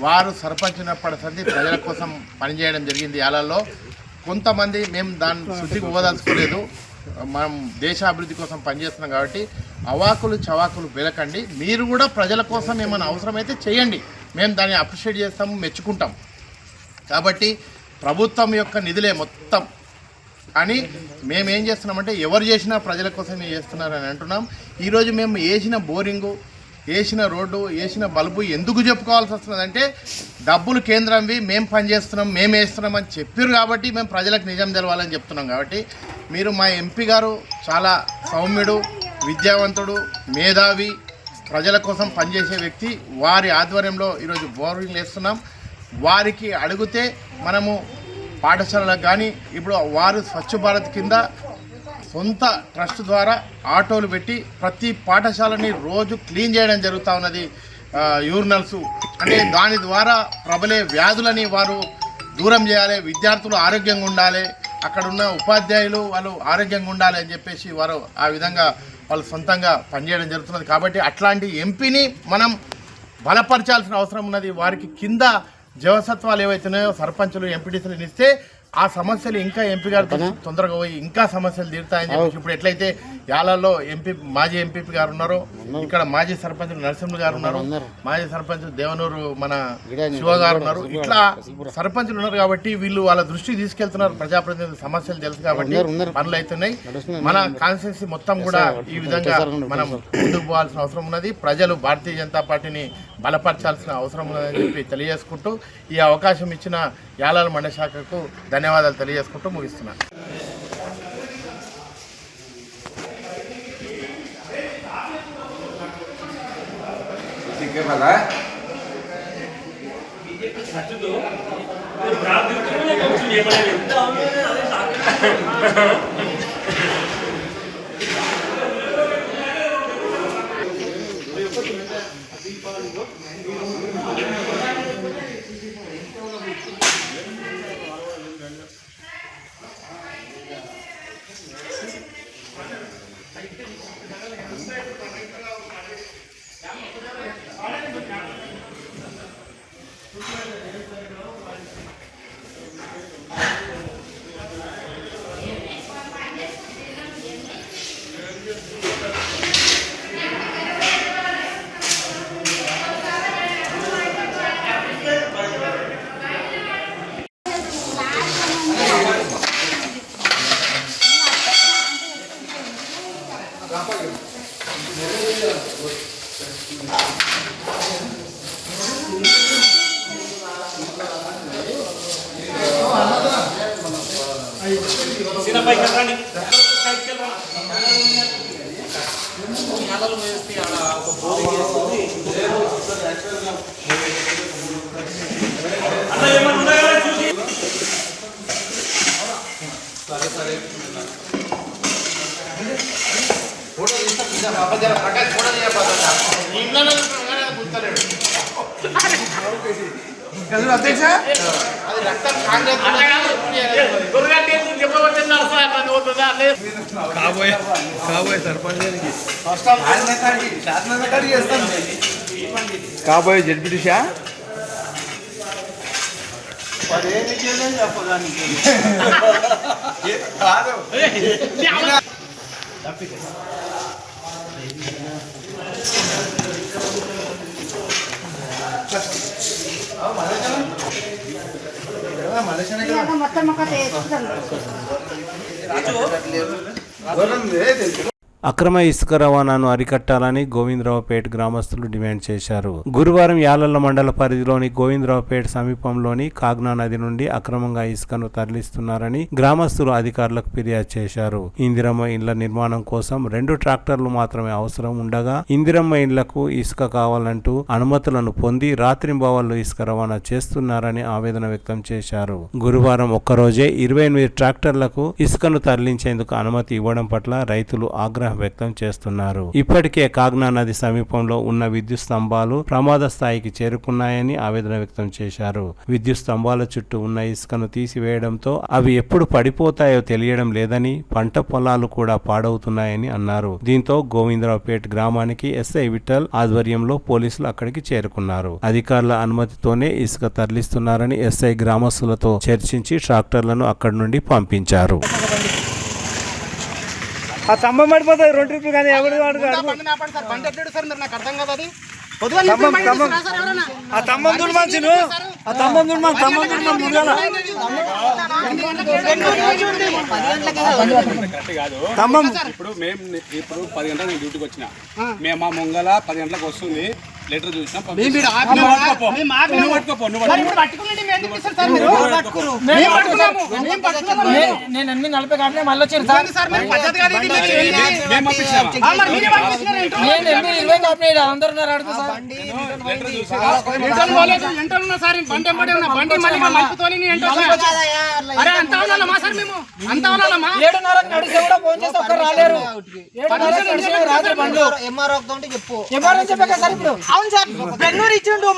వారు సర్పంచ్ ఉన్నప్పటి సంది ప్రజల కోసం పనిచేయడం జరిగింది. యాలల్లో కొంతమంది మేము దాన్ని శుద్ధికి ఇవ్వదలుచుకోలేదు, మనం దేశాభివృద్ధి కోసం పనిచేస్తున్నాం. కాబట్టి అవాకులు చవాకులు వెలకండి, మీరు కూడా ప్రజల కోసం ఏమైనా అవసరమైతే చేయండి, మేము దాన్ని అప్రిషియేట్ చేస్తాము, మెచ్చుకుంటాం. కాబట్టి ప్రభుత్వం యొక్క నిధులే మొత్తం. కానీ మేమేం చేస్తున్నామంటే ఎవరు చేసినా ప్రజల కోసమే చేస్తున్నారని అంటున్నాం. ఈరోజు మేము వేసిన బోరింగు, వేసిన రోడ్డు, వేసిన బల్బు ఎందుకు చెప్పుకోవాల్సి వస్తుందంటే డబ్బులు కేంద్రంవి, మేము పనిచేస్తున్నాం, మేము వేస్తున్నాం అని చెప్పారు. కాబట్టి మేము ప్రజలకు నిజం తెలవాలని చెప్తున్నాం. కాబట్టి మీరు మా ఎంపీ గారు చాలా సౌమ్యుడు, విద్యావంతుడు, మేధావి, ప్రజల కోసం పనిచేసే వ్యక్తి. వారి ఆధ్వర్యంలో ఈరోజు బోరింగ్లు వేస్తున్నాం. వారికి అడిగితే మనము పాఠశాలలకు కానీ ఇప్పుడు వారు స్వచ్ఛ భారత్ కింద సొంత ట్రస్ట్ ద్వారా ఆటోలు పెట్టి ప్రతి పాఠశాలని రోజు క్లీన్ చేయడం జరుగుతూ ఉన్నది. యూరినల్స్ అంటే దాని ద్వారా ప్రబలే వ్యాధులని వారు దూరం చేయాలి, విద్యార్థులు ఆరోగ్యంగా ఉండాలి, అక్కడ ఉన్న ఉపాధ్యాయులు వాళ్ళు ఆరోగ్యంగా ఉండాలి అని చెప్పేసి వారు ఆ విధంగా వాళ్ళు సొంతంగా పనిచేయడం జరుగుతున్నది. కాబట్టి అట్లాంటి ఎంపీని మనం బలపరచాల్సిన అవసరం ఉన్నది. వారికి కింద జవసత్వాలు ఏవైతున్నాయో సర్పంచులు, ఎంపీటీసీలు ఇస్తే ఆ సమస్యలు ఇంకా ఎంపీ గారు తొందరగా పోయి ఇంకా సమస్యలు తీరుతాయని చెప్పేసి ఇప్పుడు ఎట్లయితే యాలల్లో మాజీ ఎంపీపీ గారు ఉన్నారో, ఇక్కడ మాజీ సర్పంచులు నరసింహులు గారు ఉన్నారు, మాజీ సర్పంచ్ దేవనూరు మన శివ గారు ఉన్నారు. ఇట్లా సర్పంచులు ఉన్నారు. కాబట్టి వీళ్ళు వాళ్ళ దృష్టికి తీసుకెళ్తున్నారు. ప్రజాప్రతినిధుల సమస్యలు తెలుసు కాబట్టి పనులు అవుతున్నాయి. మన కాన్స్టిట్యున్సీ మొత్తం కూడా ఈ విధంగా మనం ముందుకు పోవాల్సిన అవసరం ఉన్నది. ప్రజలు భారతీయ జనతా పార్టీని బలపరచాల్సిన అవసరం ఉన్నదని చెప్పి తెలియజేసుకుంటూ ఈ అవకాశం ఇచ్చిన యాలాల మండల శాఖకు ధన్యవాదాలు తెలియజేసుకుంటూ ముగిస్తున్నాను. అధ్యక్ష అది రక్తం కాంగ్రెస్ కాబోయే సర్పంచ్ కాబోయే జడ్పీటీసా అక్రమ ఇసుక రవాణాను అరికట్టాలని గోవిందరావుపేట గ్రామస్తులు డిమాండ్ చేశారు. గురువారం యాలల్ల మండల పరిధిలోని గోవిందరావుపేట సమీపంలోని కాగ్నా నది నుండి అక్రమంగా ఇసుకను తరలిస్తున్నారని గ్రామస్తులు అధికారులకు ఫిర్యాదు చేశారు. ఇందిరమ్మ ఇండ్ల నిర్మాణం కోసం 2 ట్రాక్టర్లు మాత్రమే అవసరం ఉండగా ఇందిరమ్మ ఇండ్లకు ఇసుక కావాలంటూ అనుమతులను పొంది రాత్రింబవళ్లు ఇసుక రవాణా చేస్తున్నారని ఆవేదన వ్యక్తం చేశారు. గురువారం ఒక్కరోజే 28 ట్రాక్టర్లకు ఇసుకను తరలించేందుకు అనుమతి ఇవ్వడం పట్ల రైతులు ఆగ్రహం వ్యక్తం చేస్తున్నారు. ఇప్పటికే కాగ్నా నది సమీపంలో ఉన్న విద్యుత్ స్తంభాలు ప్రమాద స్థాయికి చేరుకున్నాయని ఆవేదన వ్యక్తం చేశారు. విద్యుత్ స్తంభాల చుట్టూ ఉన్న ఇసుకను తీసివేయడంతో అవి ఎప్పుడు పడిపోతాయో తెలియడం లేదని, పంట పొలాలు కూడా పాడవుతున్నాయని అన్నారు. దీంతో గోవిందరావుపేట గ్రామానికి ఎస్ఐ విఠల్ ఆధ్వర్యంలో పోలీసులు అక్కడికి చేరుకున్నారు. అధికారుల అనుమతితోనే ఇసుక తరలిస్తున్నారని ఎస్ఐ గ్రామస్తులతో చర్చించి ట్రాక్టర్లను అక్కడి నుండి పంపించారు. ఆ స్తంభం పడిపోతుంది 2 ట్రిప్లు కానీ ఎవరు సార్ బండి ఎట్టాడు సార్ మీరు నాకు అర్థం కాదు అది ఆ స్తంభం దుర్మాన్సిను ఆ స్తంభం ఇప్పుడు మేము 10 గంటలకు నేను డ్యూటీకి వచ్చిన మేము మా ముంగల 10 గంటలకు వస్తుంది లెటర్ చూసినాం నేను అన్ని 40 గంటలే మళ్ళీ వచ్చాను సార్ నేను 20 గంటలు అందరూ ఉన్నారు అడుగు సార్ నడిచి కూడా ఫోన్ చేసి ఒక్కరు రాలేరు. రాత్రి బండ్లు ఎంఆర్ఓ చెప్పాక సార్ ఇప్పుడు అవును సార్ బెన్నూరు ఇచ్చిండు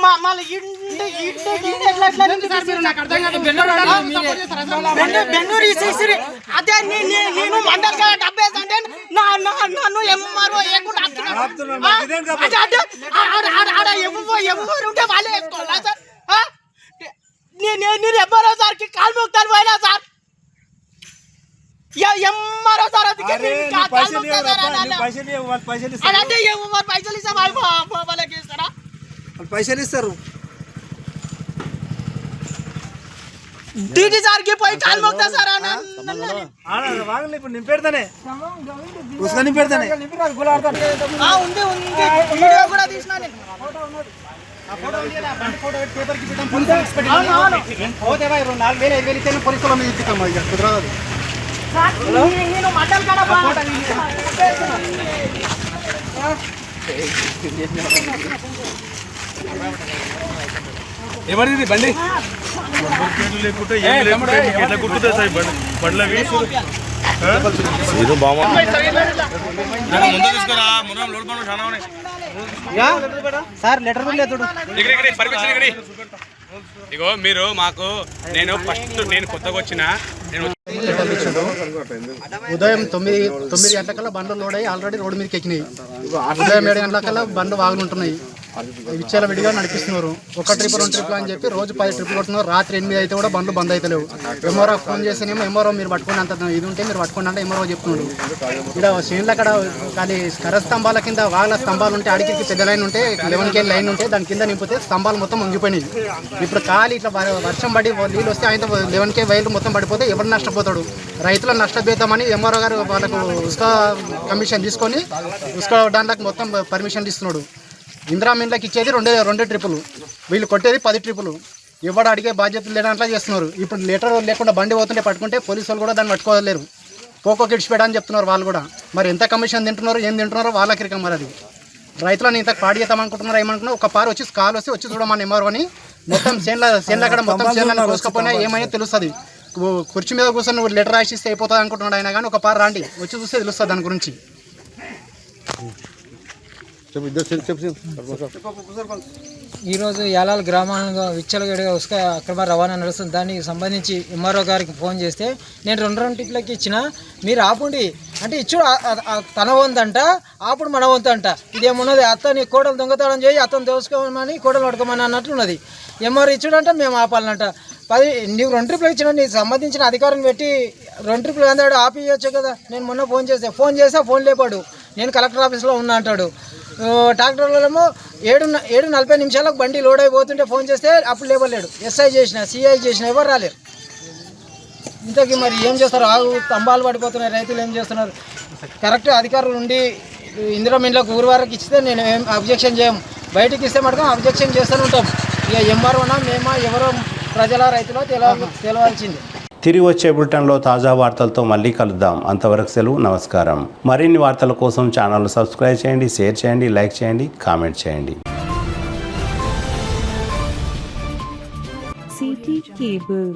బెన్నూరు ఇచ్చేసి అదే నేను మండల్ డబ్బు వేసంటే నన్ను ఎంఆర్ఓ ఎవరు ఉంటే వాళ్ళే వేసుకోవాలా సార్? నేను ఎంఆర్ఓ సార్కి కాలు మొక్తాను పోయినా సార్ ఎంఆర్ఓ సార్ అదే ఎవరు పైసలు ఇస్తా వాళ్ళకి ఇస్తారా? పైసలు ఇస్తారు డీటీ సార్కి పోయి కాలు మొక్తా సార్ ఇప్పుడు నింపెడతానే నింపెడతానే ఉంది వీడియో కూడా తీసినా నేను పోతే 4,000 5,000 ఇస్తే పోలీసుల మీద ఇస్తాం ఇక కుదరదు. నేను మండల్ ఎవరిది బండి సార్ లెటర్ ఇగో మీరు మాకు నేను కొత్తగా వచ్చిన ఉదయం 9 గంటలకల్లా బండ్లు లోడ్ అయ్యి ఆల్రెడీ రోడ్డు మీదకి ఎక్కినాయి. ఉదయం 7 గంటలకల్లా బండ్లు వాగుంటున్నాయి. విచ్చాల విడిగా నడిపిస్తున్నారు. 1 ట్రిప్ 2 ట్రిప్లు అని చెప్పి రోజు 10 ట్రిప్లు కొడుతున్నారు. రాత్రి 8 అయితే కూడా బండ్లు బంద్ అయితే లేవు. ఎంఆర్ఓ ఫోన్ చేస్తేనేమో ఎంఆర్ఓ మీరు పట్టుకుని అంత ఇది ఉంటే మీరు పట్టుకోండి అంటే ఎంఆర్ఓ చెప్తున్నాడు. ఇక్కడ చేనులు అక్కడ కానీ కర్ర స్తంభాల కింద వాగల స్తంభాలు ఉంటే అడిగికి పెద్ద లైన్ ఉంటే 11 కేజీ లైన్ ఉంటే దాని కింద నింపితే స్తంభాలు మొత్తం వంగిపోయినాయి. ఇప్పుడు ఖాళీ ఇట్లా వర్షం పడి నీళ్ళు వస్తే ఆయన 11 కేజీ వైర్లు మొత్తం పడిపోతే ఎవరు నష్టపోతాడు? రైతుల నష్టపోతామని ఎంఆర్ఓ గారు వాళ్ళకు ఉస్కా కమిషన్ తీసుకొని ఉస్కా దాంట్లోకి మొత్తం పర్మిషన్ ఇస్తున్నాడు. ఇందిరా మీన్లకి ఇచ్చేది 2 ట్రిప్పులు, వీళ్ళు కొట్టేది 10 ట్రిప్పులు. ఎవడు అడిగే బాధ్యత లేనట్లా చేస్తున్నారు. ఇప్పుడు లెటర్ లేకుండా బండి పోతుంటే పట్టుకుంటే పోలీసు వాళ్ళు కూడా దాన్ని పట్టుకోలేరు. పోకోకి ఇడిచిపెట్టా అని చెప్తున్నారు వాళ్ళు కూడా. మరి ఎంత కమిషన్ తింటున్నారో ఏం తింటున్నారో వాళ్ళకి రికం మరి అది. రైతులను ఇంత పాడి చేద్దామనుకుంటున్నారు ఏమనుకున్నారు, ఒక పారు వచ్చి కాలు వచ్చి చూడమని ఎంఆర్ఓ అని మొత్తం చేనుల అక్కడ మొత్తం చేనులను కోసుకపోయినా ఏమైనా తెలుస్తుంది. కుర్చీ మీద కూర్చొని నువ్వు లెటర్ రాసిస్తే అయిపోతుంది అనుకుంటున్నాడు ఆయన, కానీ ఒక పారు రాండి వచ్చి చూస్తే తెలుస్తుంది దాని గురించి. ఈరోజు యాలాల్ గ్రామంలో విచ్చలగడిగా ఉసుక అక్రమ రవాణా నడుస్తుంది. దానికి సంబంధించి ఎంఆర్ఓ గారికి ఫోన్ చేస్తే నేను 2 టిప్లకి ఇచ్చిన, మీరు ఆపుండి అంటే ఇచ్చుడు తన వంతంట, ఆపుడు మన వంతంట. ఇదేమున్నది అత్తని కోడలు దొంగతనం చేయి అతను దోసుకోమని కోడలు పడుకోమని అన్నట్లున్నది. ఎంఆర్ఓ ఇచ్చుడంట మేము ఆపాలనంట. నీవు 2 ట్రిప్లు ఇచ్చిన నీకు సంబంధించిన అధికారం పెట్టి 2 ట్రిప్లు అందాడు ఆపి ఇవ్వచ్చు కదా. నేను మొన్న ఫోన్ చేస్తే ఫోన్ లేపాడు, నేను కలెక్టర్ ఆఫీస్లో ఉన్నా అంటాడు. ట్రాక్టర్లలో 7:40 బండి లోడ్ అయిపోతుంటే ఫోన్ చేస్తే అప్పుడు లేవలేడు. ఎస్ఐ చేసిన సిఐ చేసిన ఎవరు రాలేరు. ఇంతకీ మరి ఏం చేస్తారు? స్తంభాలు పడిపోతున్నాయి, రైతులు ఏం చేస్తున్నారు? కరెక్ట్ అధికారులు ఉండి ఇందిరామిండ్లకు ఊరు వరకు ఇస్తే నేను ఏం అబ్జెక్షన్ చేయం, బయటికి ఇస్తే మటుకు అబ్జెక్షన్ చేస్తూనే ఉంటాం. ఇక ఎంఆర్ఓనా మేమా ఎవరో ప్రజల రైతులో తెలవాల్సింది. తిరిగి వచ్చే బులెటిన్లో తాజా వార్తలతో మళ్ళీ కలుద్దాం. అంతవరకు సెలవు, నమస్కారం. మరిన్ని వార్తల కోసం ఛానల్ సబ్స్క్రైబ్ చేయండి, షేర్ చేయండి, లైక్ చేయండి, కామెంట్ చేయండి. CT Cable.